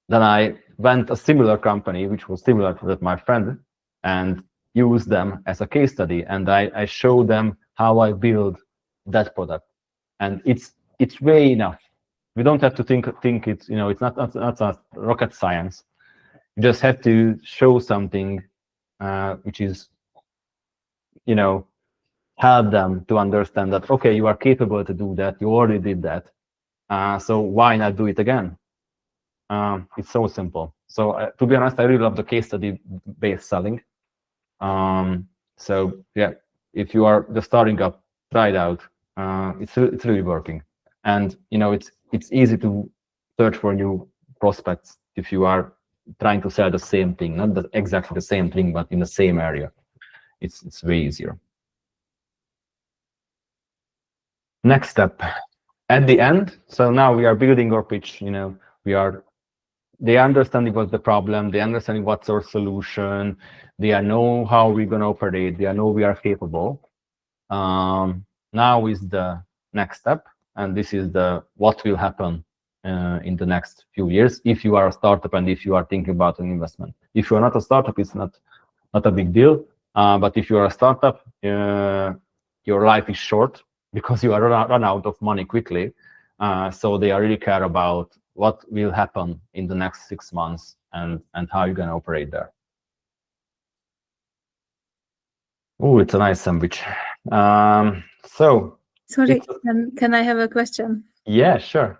Then I went a similar company, which was similar to my friend, and used them as a case study. And I showed them how I build that product. And it's way enough. We don't have to think it's, you know, it's not rocket science. You just have to show something which is, you know, help them to understand that, okay, you are capable to do that. You already did that. So why not do it again? It's so simple. So to be honest, I really love the case study based selling. So yeah, if you are just starting up, try it out. It's really working. And you know, it's easy to search for new prospects if you are trying to sell the same thing, not exactly the same thing, but in the same area. It's way easier. Next step, at the end. So now we are building our pitch. They understanding what's the problem. They understanding what's our solution. They know how we're gonna operate. They know we are capable. Now is the next step, and this is what will happen in the next few years if you are a startup and if you are thinking about an investment. If you are not a startup, it's not a big deal. But if you are a startup, your life is short because you are run out of money quickly. So they really care about what will happen in the next 6 months and how you're gonna operate there. Oh, it's a nice sandwich. So. Sorry, can I have a question? Yeah, sure.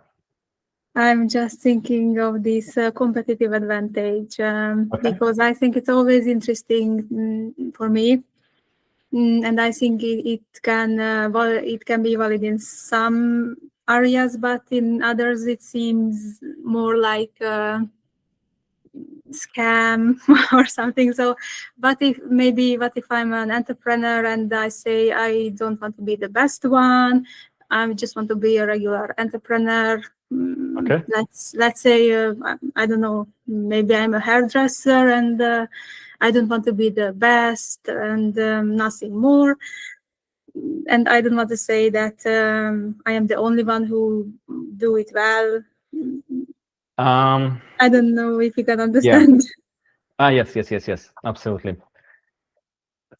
I'm just thinking of this competitive advantage Okay. because I think it's always interesting for me, and I think it can be valid in some areas, but in others it seems more like a scam or something. So, what if I'm an entrepreneur and I say I don't want to be the best one, I just want to be a regular entrepreneur. Okay. Let's say I don't know, maybe I'm a hairdresser and I don't want to be the best and nothing more. And I don't want to say that I am the only one who do it well. I don't know if you can understand. Yeah. Yes, absolutely.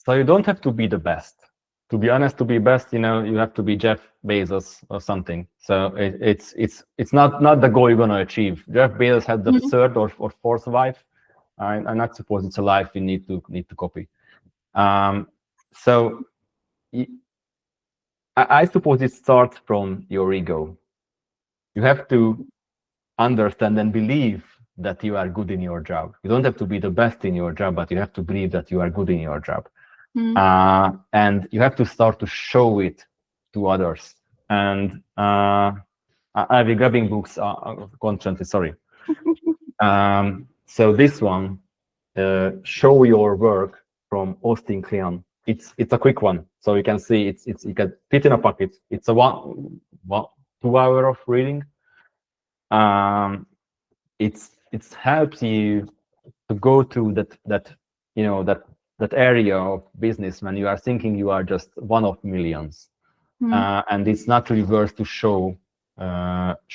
So you don't have to be the best. To be honest, to be best, you have to be Jeff Bezos or something. So it's not the goal you're gonna achieve. Jeff Bezos had the third or fourth wife. I'm not suppose it's a life you need to copy. So I suppose it starts from your ego. You have to understand and believe that you are good in your job. You don't have to be the best in your job, but you have to believe that you are good in your job. And you have to start to show it to others. And I'll be grabbing books constantly, sorry. So this one, Show Your Work from Austin Kleon. It's a quick one, so you can see you can fit in a pocket. It's a 2 hour of reading. It helps you to go to that area of business when you are thinking you are just one of millions, and it's not reverse to show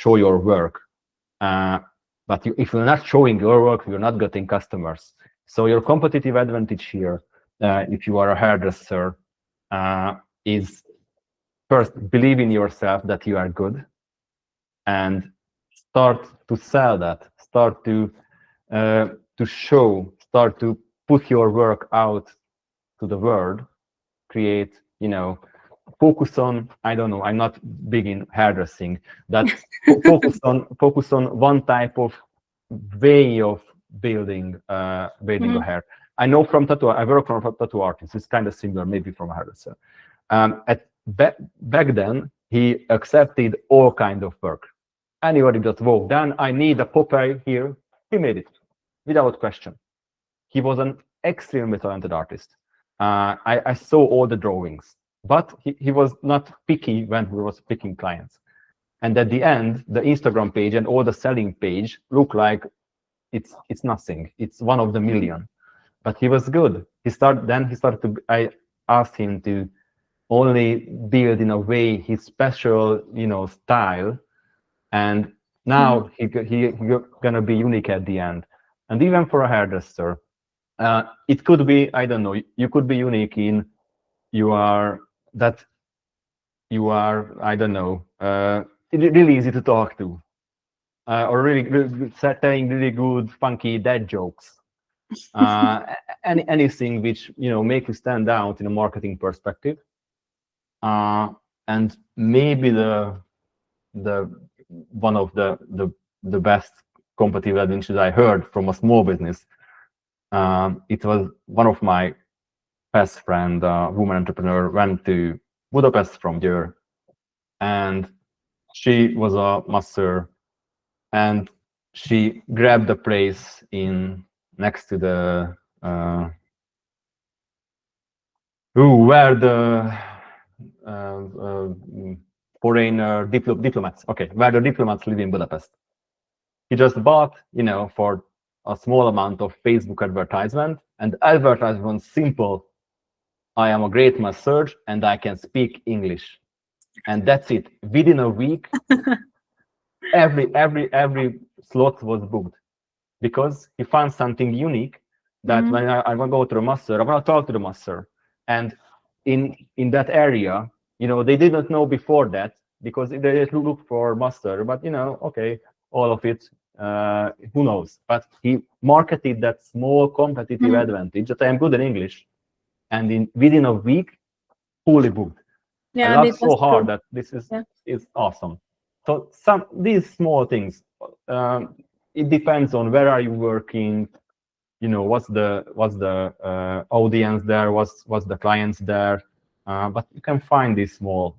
your work. But if you're not showing your work, you're not getting customers. So your competitive advantage here, if you are a hairdresser, is first believe in yourself that you are good, and start to sell that. Start to show. Start to put your work out to the world. Create, focus on. I don't know. I'm not big in hairdressing. That focus on one type of way of building a hair. I know from tattoo. I work from a tattoo artist. It's kind of similar, maybe from a hairdresser. Back then, he accepted all kind of work. Anybody just walked down. I need a Popeye here. He made it without question. He was an extremely talented artist. I saw all the drawings, but he was not picky when he was picking clients. And at the end, the Instagram page and all the selling page look like it's nothing. It's one of the million. But he was good. I asked him to only build in a way his special, style. And now he's gonna be unique at the end. And even for a hairdresser, it could be, I don't know, you could be unique in you are, I don't know, really easy to talk to, or really telling really good, funky dad jokes. Anything which make you stand out in a marketing perspective. And maybe the one of the best competitive advantages I heard from a small business. It was one of my best friend, woman entrepreneur, went to Budapest from Győr, and she was a master, and she grabbed the place in next to the where the foreigner diplomats. Okay, where the diplomats live in Budapest. He just bought, for a small amount of Facebook advertisement, and the advertisement was simple. I am a great masseur and I can speak English, and that's it. Within a week, every slot was booked because he found something unique that when I want to go to the master, I want to talk to the master, and in that area, they didn't know before that because they just look for master, but okay, all of it. Who knows? But he marketed that small competitive advantage that I am good in English, and within a week, fully booked. Yeah, I laughed so hard that this is awesome. So these small things. It depends on where are you working. What's the audience there? What's the clients there? But you can find these small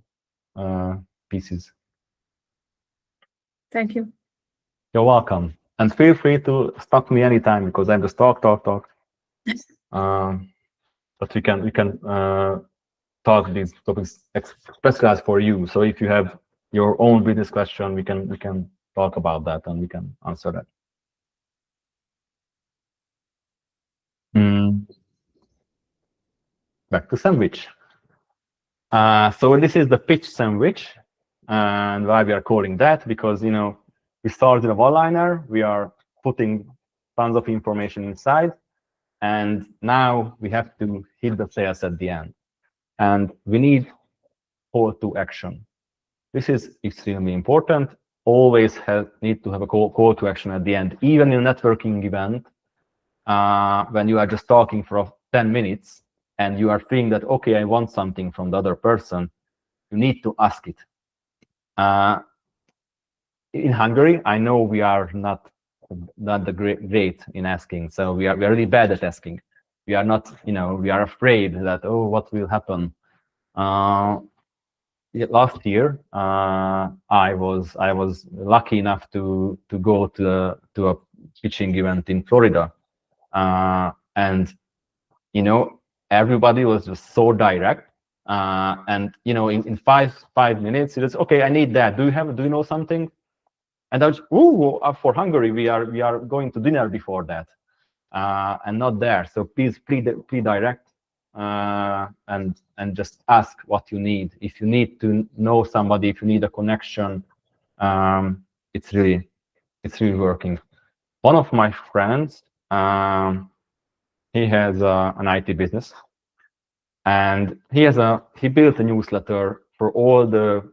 pieces. Thank you. You're welcome. And feel free to stop me anytime because I'm just talk. But we can talk these topics specialized for you. So if you have your own business question, we can talk about that and we can answer that. Back to sandwich. So this is the pitch sandwich, and why we are calling that, because we started a one-liner, we are putting tons of information inside, and now we have to hit the sales at the end, and we need call to action. This is extremely important. Always need to have a call to action at the end, even in a networking event. When you are just talking for 10 minutes and you are feeling that, okay, I want something from the other person, you need to ask it. In Hungary, I know we are not the great in asking, so we are really bad at asking. We are not, we are afraid that, oh, what will happen? Last year, I was lucky enough to go to a pitching event in Florida, and everybody was just so direct, and in five minutes it was okay. I need that. Do you know something? And I was, for Hungary we are going to dinner before that, and not there. So please direct. And just ask what you need. If you need to know somebody, if you need a connection, it's really working. One of my friends, he has an IT business, and he built a newsletter for all the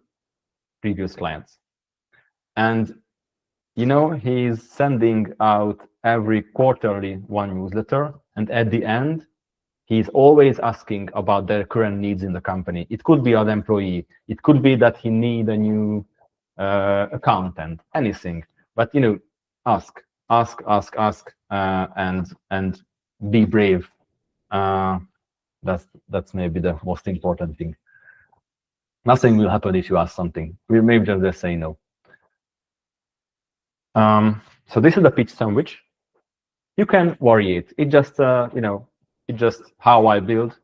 previous clients, and he's sending out every quarterly one newsletter, and at the end he's always asking about their current needs in the company. It could be an employee. It could be that he needs a new accountant, anything. But, ask, and be brave. That's maybe the most important thing. Nothing will happen if you ask something. We maybe just say no. So this is the pitch sandwich. You can vary it. It just, it's just how I build.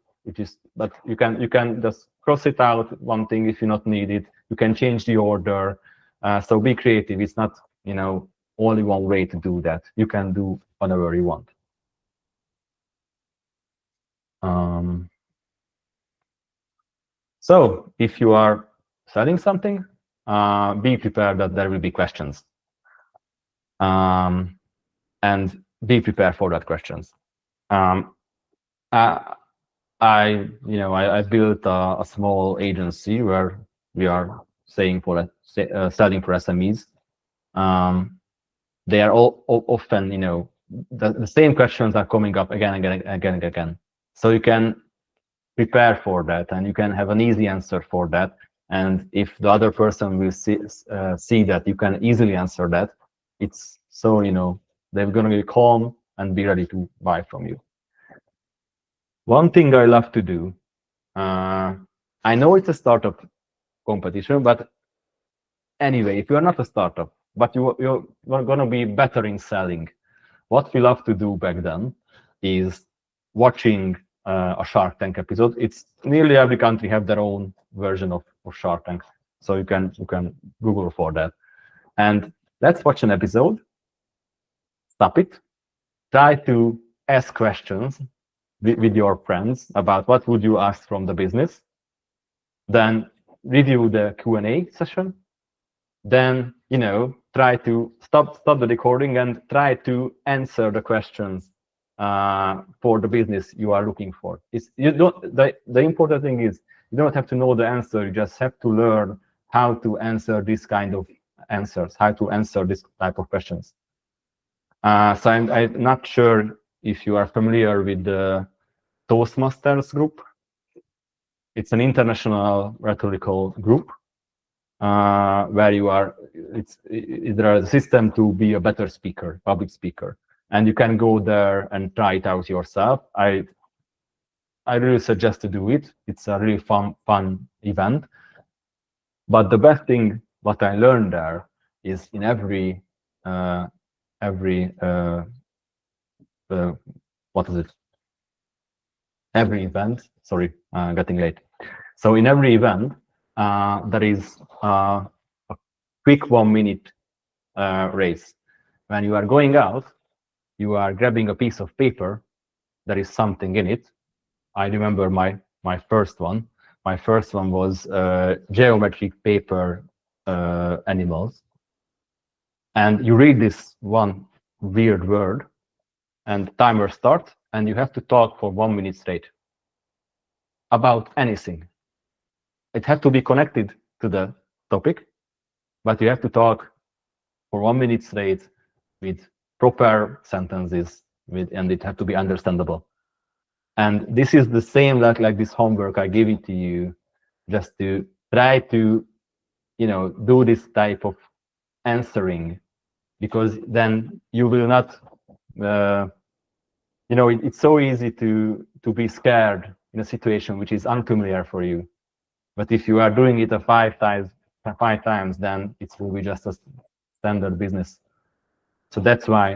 But you can just cross it out one thing if you not need it. You can change the order. So be creative. It's not only one way to do that. You can do whatever you want. So if you are selling something, be prepared that there will be questions, and be prepared for that questions. I built a small agency where we are selling for SMEs. They are all often, the same questions are coming up again and again. So you can prepare for that, and you can have an easy answer for that. And if the other person will see that you can easily answer that, it's so they're going to be calm and be ready to buy from you. One thing I love to do, I know it's a startup competition, but anyway, if you are not a startup, but you're going to be better in selling. What we love to do back then is watching a Shark Tank episode. It's nearly every country have their own version of Shark Tank, so you can Google for that. And let's watch an episode. Stop it. Try to ask questions with your friends about what would you ask from the business. Then review the Q&A session. Then try to stop the recording and try to answer the questions for the business you are looking for. The important thing is you don't have to know the answer. You just have to learn how to answer this kind of answers, how to answer this type of questions. So I'm not sure if you are familiar with the Toastmasters group. It's an international rhetorical group where you are. There is a system to be a better speaker, public speaker, and you can go there and try it out yourself. I really suggest to do it. It's a really fun event. But the best thing what I learned there is in every event. Sorry, getting late. So in every event, there is a quick 1 minute race. When you are going out, you are grabbing a piece of paper. There is something in it. I remember my first one. My first one was geometric paper animals. And you read this one weird word, and timer starts, and you have to talk for 1 minute straight about anything. It has to be connected to the topic, but you have to talk for 1 minute straight with proper sentences, and it has to be understandable. And this is the same like this homework I gave it to you, just to try to do this type of answering, because then you will not it's so easy to be scared in a situation which is unfamiliar for you. But if you are doing it 5 times, then it will be just a standard business. So that's why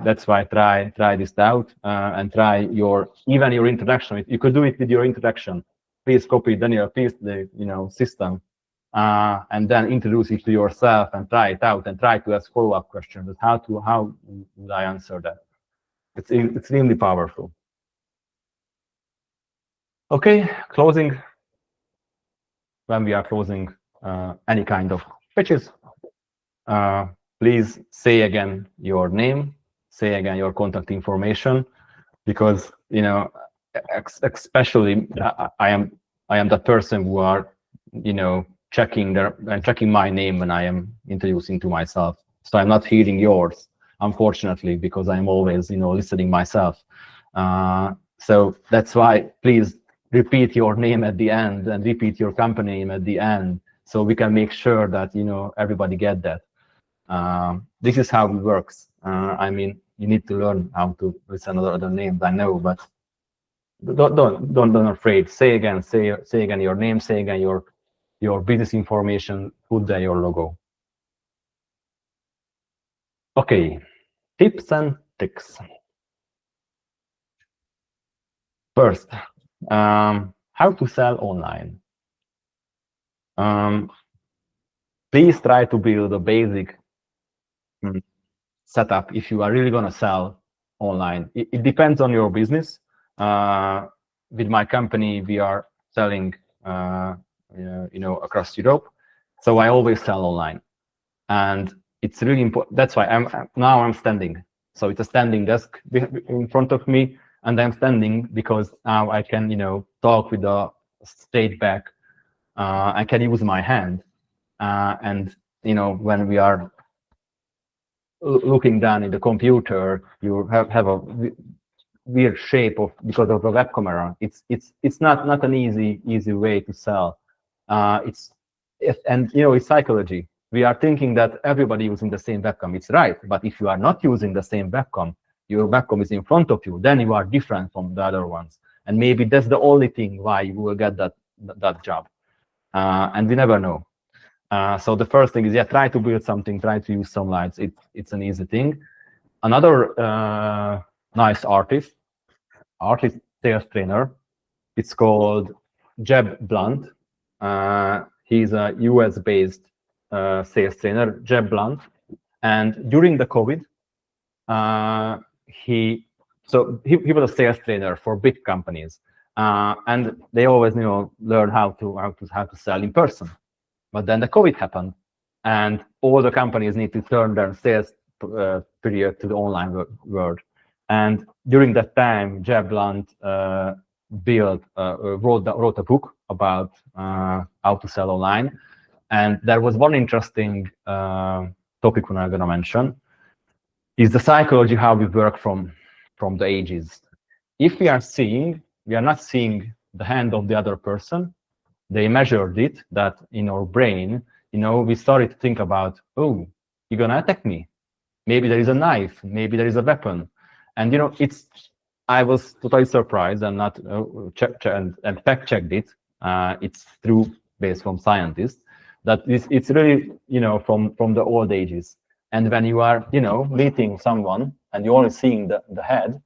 try this out and try even your introduction. You could do it with your introduction. Please copy Daniel, please the system, and then introduce it to yourself and try it out and try to ask follow-up questions. How would I answer that? It's extremely powerful. Okay, closing. When we are closing any kind of pitches, please say again your name, say again your contact information, because especially I am the person who are checking my name when I am introducing to myself. So I'm not hearing yours, unfortunately, because I'm always listening myself. So that's why please repeat your name at the end and repeat your company name at the end, so we can make sure that everybody get that. This is how it works. I mean, you need to learn how to listen other names, I know, but don't afraid. Say again your name, say again your business information, put there your logo. Okay, tips and tricks. First, how to sell online. Please try to build a basic setup if you are really going to sell online. It depends on your business. With my company, we are selling across Europe, so I always sell online, and it's really important. That's why I'm standing. So it's a standing desk in front of me, and I'm standing because now I can talk with the straight back. I can use my hand, and when we are looking down in the computer, you have a weird shape because of the web camera. It's not an easy way to sell. It's psychology. We are thinking that everybody using the same webcam. It's right, but if you are not using the same webcam, your webcam is in front of you, then you are different from the other ones, and maybe that's the only thing why you will get that job. And we never know. So the first thing is, yeah, try to build something, try to use some lights. It's an easy thing. Another nice artist sales trainer, it's called Jeb Blunt. He's a US-based sales trainer, Jeb Blunt. And during the COVID, he was a sales trainer for big companies, and they always learn how to sell in person. But then the COVID happened, and all the companies need to turn their sales period to the online world. And during that time, Jeb Blunt wrote a book about how to sell online. And there was one interesting topic when I'm going to mention is the psychology, how we work from the ages. If we are not seeing the hand of the other person. They measured it that in our brain, we started to think about, oh, you're gonna attack me. Maybe there is a knife, maybe there is a weapon. And I was totally surprised and not and fact checked it. It's true based from scientists that it's really from the old ages. And when you are meeting someone and you're only seeing the head,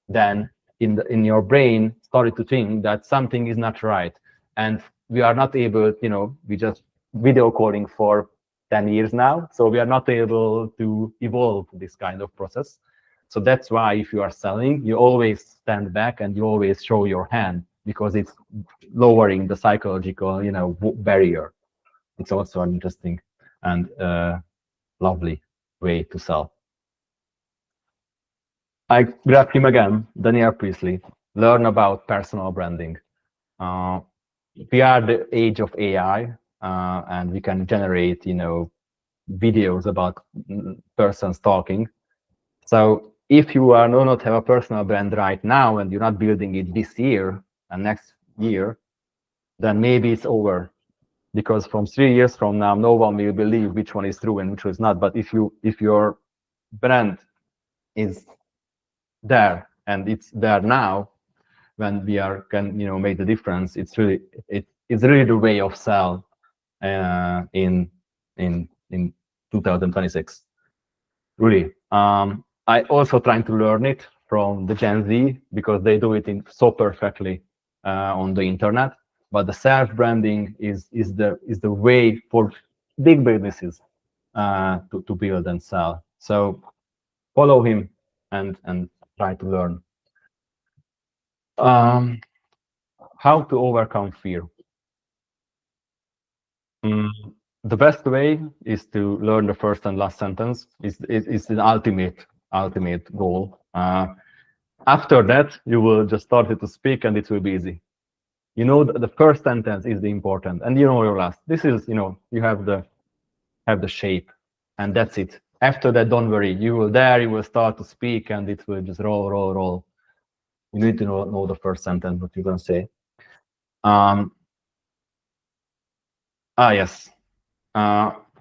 then in your brain started to think that something is not right. And we are not able, we just video calling for 10 years now. So we are not able to evolve this kind of process. So that's why if you are selling, you always stand back and you always show your hand because it's lowering the psychological, barrier. It's also an interesting and lovely way to sell. I grabbed him again, Daniel Priestley, learn about personal branding. We are the age of AI, and we can generate, videos about persons talking. So if you are not have a personal brand right now and you're not building it this year and next year, then maybe it's over. Because from 3 years from now, no one will believe which one is true and which one is not. But if your brand is there and it's there now, when we can make the difference, it's really the way of sell in 2026. Really, I also trying to learn it from the Gen Z because they do it so perfectly on the internet. But the self-branding is the way for big businesses to build and sell. So follow him and try to learn. How to overcome fear. The best way is to learn the first and last sentence. It's the ultimate goal. After that, you will just start to speak and it will be easy. The first sentence is the important, and your last. This is, you have the shape, and that's it. After that, don't worry. You will start to speak, and it will just roll. You need to know the first sentence, what you're gonna say. Yes.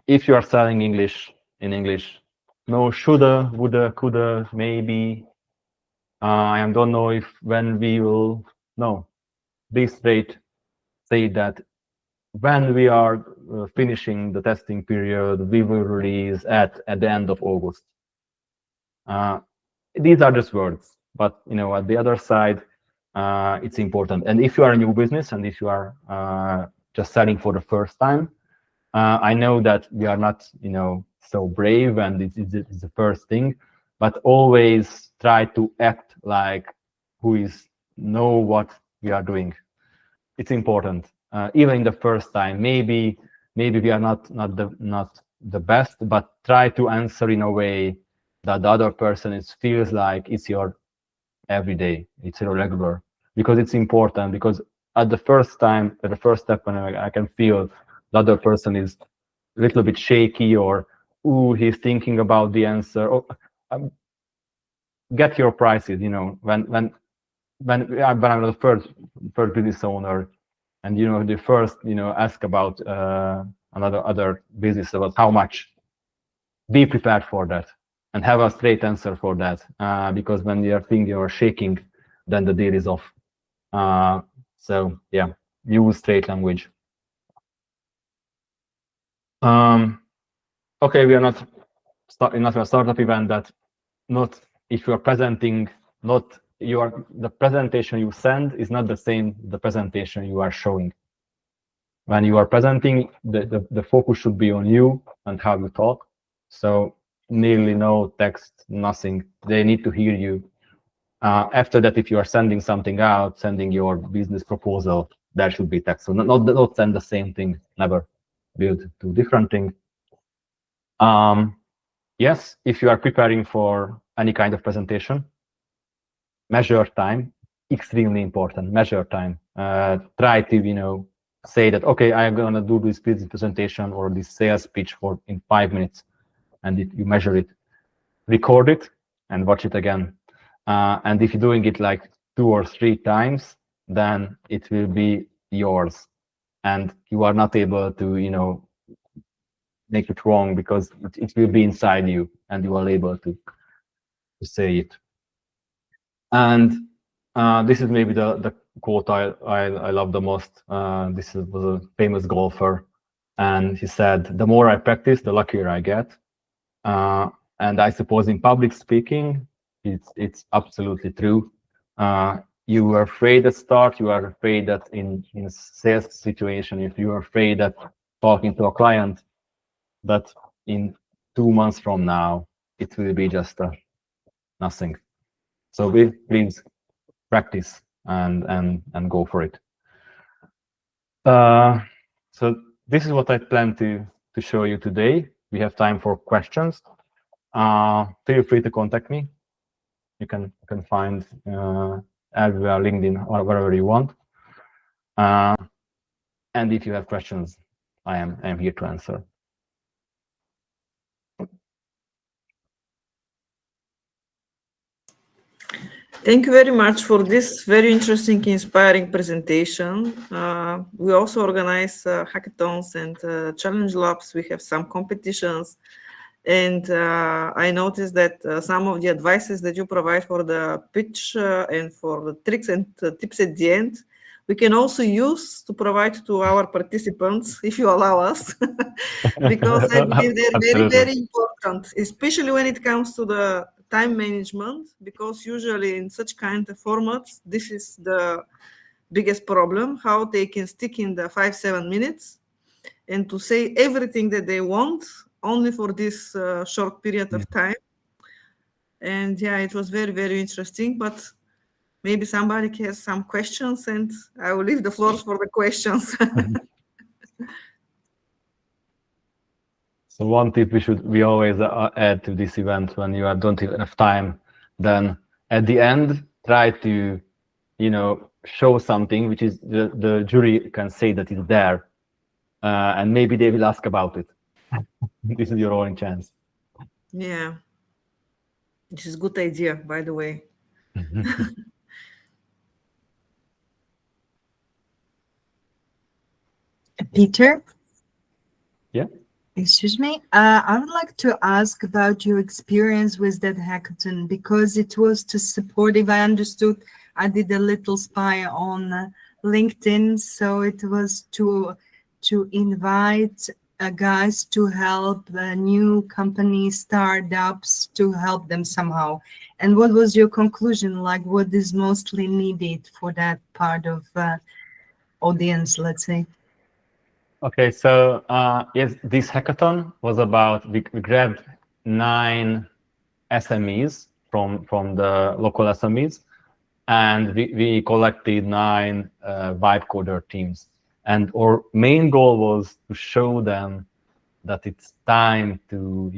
If you are selling in English, no shoulda, woulda, coulda, maybe. I don't know if when we will. No. Be straight. Say that when we are finishing the testing period, we will release at the end of August. These are just words, but at the other side, it's important. And if you are a new business and if you are just selling for the first time, I know that we are not so brave and it's the first thing, but always try to act like who know what we are doing. It's important. Even in the first time, maybe we are not the best, but try to answer in a way that the other person feels like it's your everyday, it's your regular, because it's important. Because at the first step, when I can feel the other person is a little bit shaky, or he's thinking about the answer. Get your prices. When I'm the first business owner, and the first ask about other business about how much. Be prepared for that and have a straight answer for that, because when you are thinking or shaking, then the deal is off. So yeah, use straight language. Okay, we are not a startup event that not if you are presenting, not the presentation you send is not the same the presentation you are showing. When you are presenting, the focus should be on you and how you talk. So nearly no text, nothing. They need to hear you. After that, if you are sending something out, sending your business proposal, there should be text. So not send the same thing, never build two different things. Yes, if you are preparing for any kind of presentation, measure time, extremely important, measure time. Try to, say that, okay, I'm gonna do this business presentation or this sales pitch in 5 minutes, and you measure it, record it, and watch it again. And if you're doing it like 2 or 3 times, then it will be yours, and you are not able to, make it wrong because it will be inside you, and you are able to say it. And this is maybe the quote I love the most. This was a famous golfer, and he said, "The more I practice, the luckier I get." And I suppose in public speaking, it's absolutely true. You are afraid at start. You are afraid that in a sales situation, if you are afraid that talking to a client, that in 2 months from now, it will be just nothing. So please practice and go for it. So this is what I plan to show you today. We have time for questions. Feel free to contact me. You can find everywhere, LinkedIn or wherever you want. And if you have questions, I am here to answer. Thank you very much for this very interesting, inspiring presentation. We also organize hackathons and challenge labs. We have some competitions. And I noticed that some of the advices that you provide for the pitch and for the tricks and tips at the end, we can also use to provide to our participants, if you allow us, because I believe they're very, very important, especially when it comes to the time management, because usually in such kind of formats, this is the biggest problem, how they can stick in the 5-7 minutes and to say everything that they want only for this short period of time. And yeah, it was very, very interesting, but maybe somebody has some questions and I will leave the floors for the questions. So one tip we always add to this event when you don't have enough time, then at the end, try to, show something which is the jury can say that it's there, and maybe they will ask about it. This is your only chance. Yeah, this is a good idea, by the way. Peter? Yeah? Excuse me. I would like to ask about your experience with that hackathon, because it was to support, if I understood, I did a little spy on LinkedIn, so it was to invite guys to help new companies, startups, to help them somehow. And what was your conclusion? Like, what is mostly needed for that part of audience, let's say? Okay, so yes, this hackathon was about, we grabbed 9 SMEs from the local SMEs, and we collected 9 vibe coder teams. And our main goal was to show them that it's time to,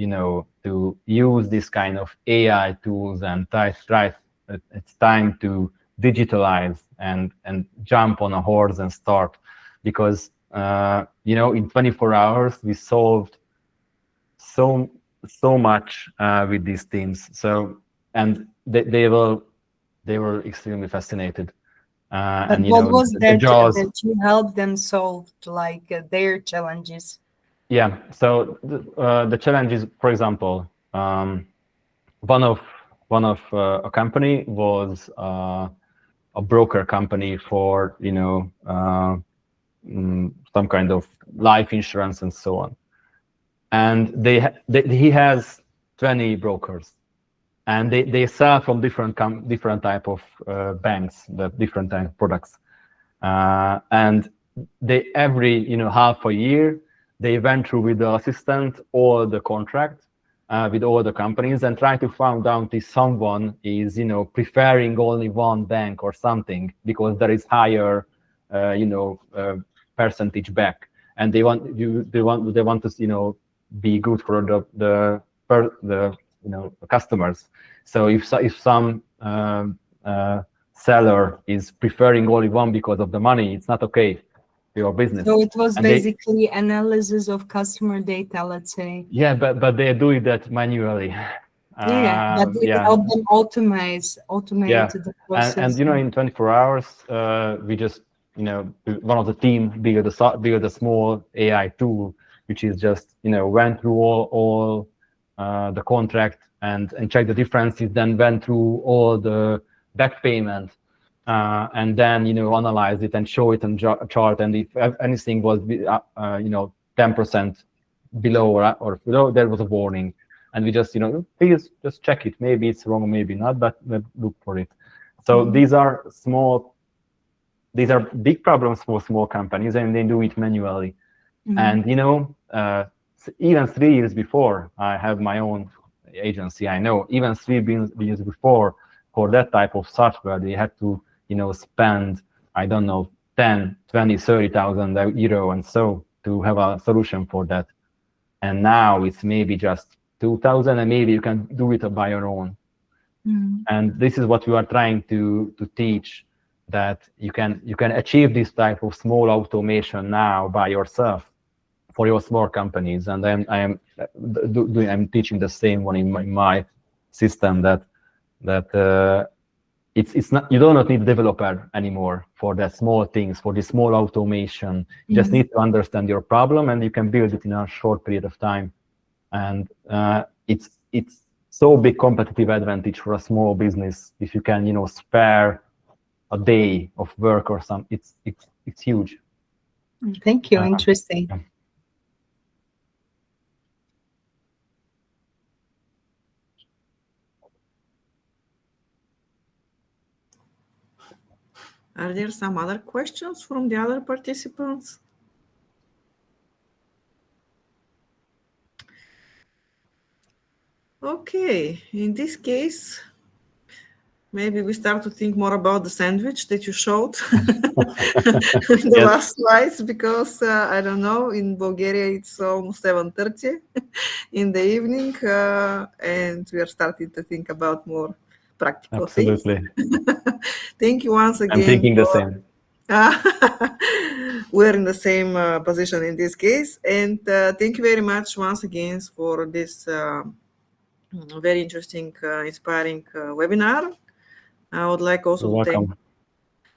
to use this kind of AI tools and it's time to digitalize and jump on a horse and start, because in 24 hours we solved so much with these teams. So, and they were extremely fascinated. And what was that you helped them solve, like their challenges? Yeah. So the challenges, for example, one of a company was a broker company for some kind of life insurance and so on. and he has 20 brokers, and they sell from different type of banks, the different type of products, and they every half a year they went through with the assistant all the contracts with all the companies and try to find out if someone is preferring only one bank or something because there is higher percentage back, and they want to be good for the customers. So if some seller is preferring only one because of the money, it's not okay for your business. So it was basically analysis of customer data, let's say. Yeah, but they do that manually. But it helped them automate the process. And in 24 hours, we just one of the team built a small AI tool, which is just went through all the contract and checked the differences, then went through all the back payment, and then analyze it and show it on chart, and if anything was 10% below or below, there was a warning, and we just please just check it, maybe it's wrong, maybe not, but look for it. So these are big problems for small companies, and they do it manually. And even 3 years before I have my own agency, I know even 3 years before, for that type of software, they had to spend, I don't know, 10, 20, 30,000 euro and so to have a solution for that. And now it's maybe just 2,000, and maybe you can do it by your own. And this is what we are trying to teach, that you can achieve this type of small automation now by yourself for your small companies. And then I'm teaching the same one in my system, that it's not, you do not need a developer anymore for that small things, for this small automation. You just need to understand your problem, and you can build it in a short period of time. And it's so big competitive advantage for a small business if you can spare a day of work or something. It's huge. Thank you. Interesting. Are there some other questions from the other participants? Okay, in this case, maybe we start to think more about the sandwich that you showed in the last slides, because I don't know, in Bulgaria it's almost 7:30 in the evening, and we are starting to think about more practical things. Thank you once again. I'm thinking the same. We're in the same position in this case, and thank you very much once again for this very interesting, inspiring webinar. I would like also to thank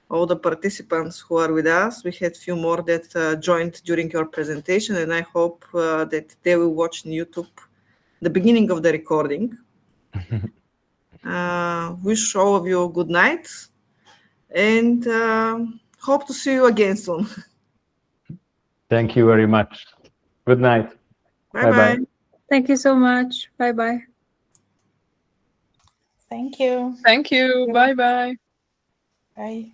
all the participants who are with us. We had a few more that joined during your presentation, and I hope that they will watch on YouTube the beginning of the recording. Wish all of you a good night, and hope to see you again soon. Thank you very much. Good night. Bye-bye. Thank you so much. Bye-bye. Thank you. Thank you. Bye-bye. Bye.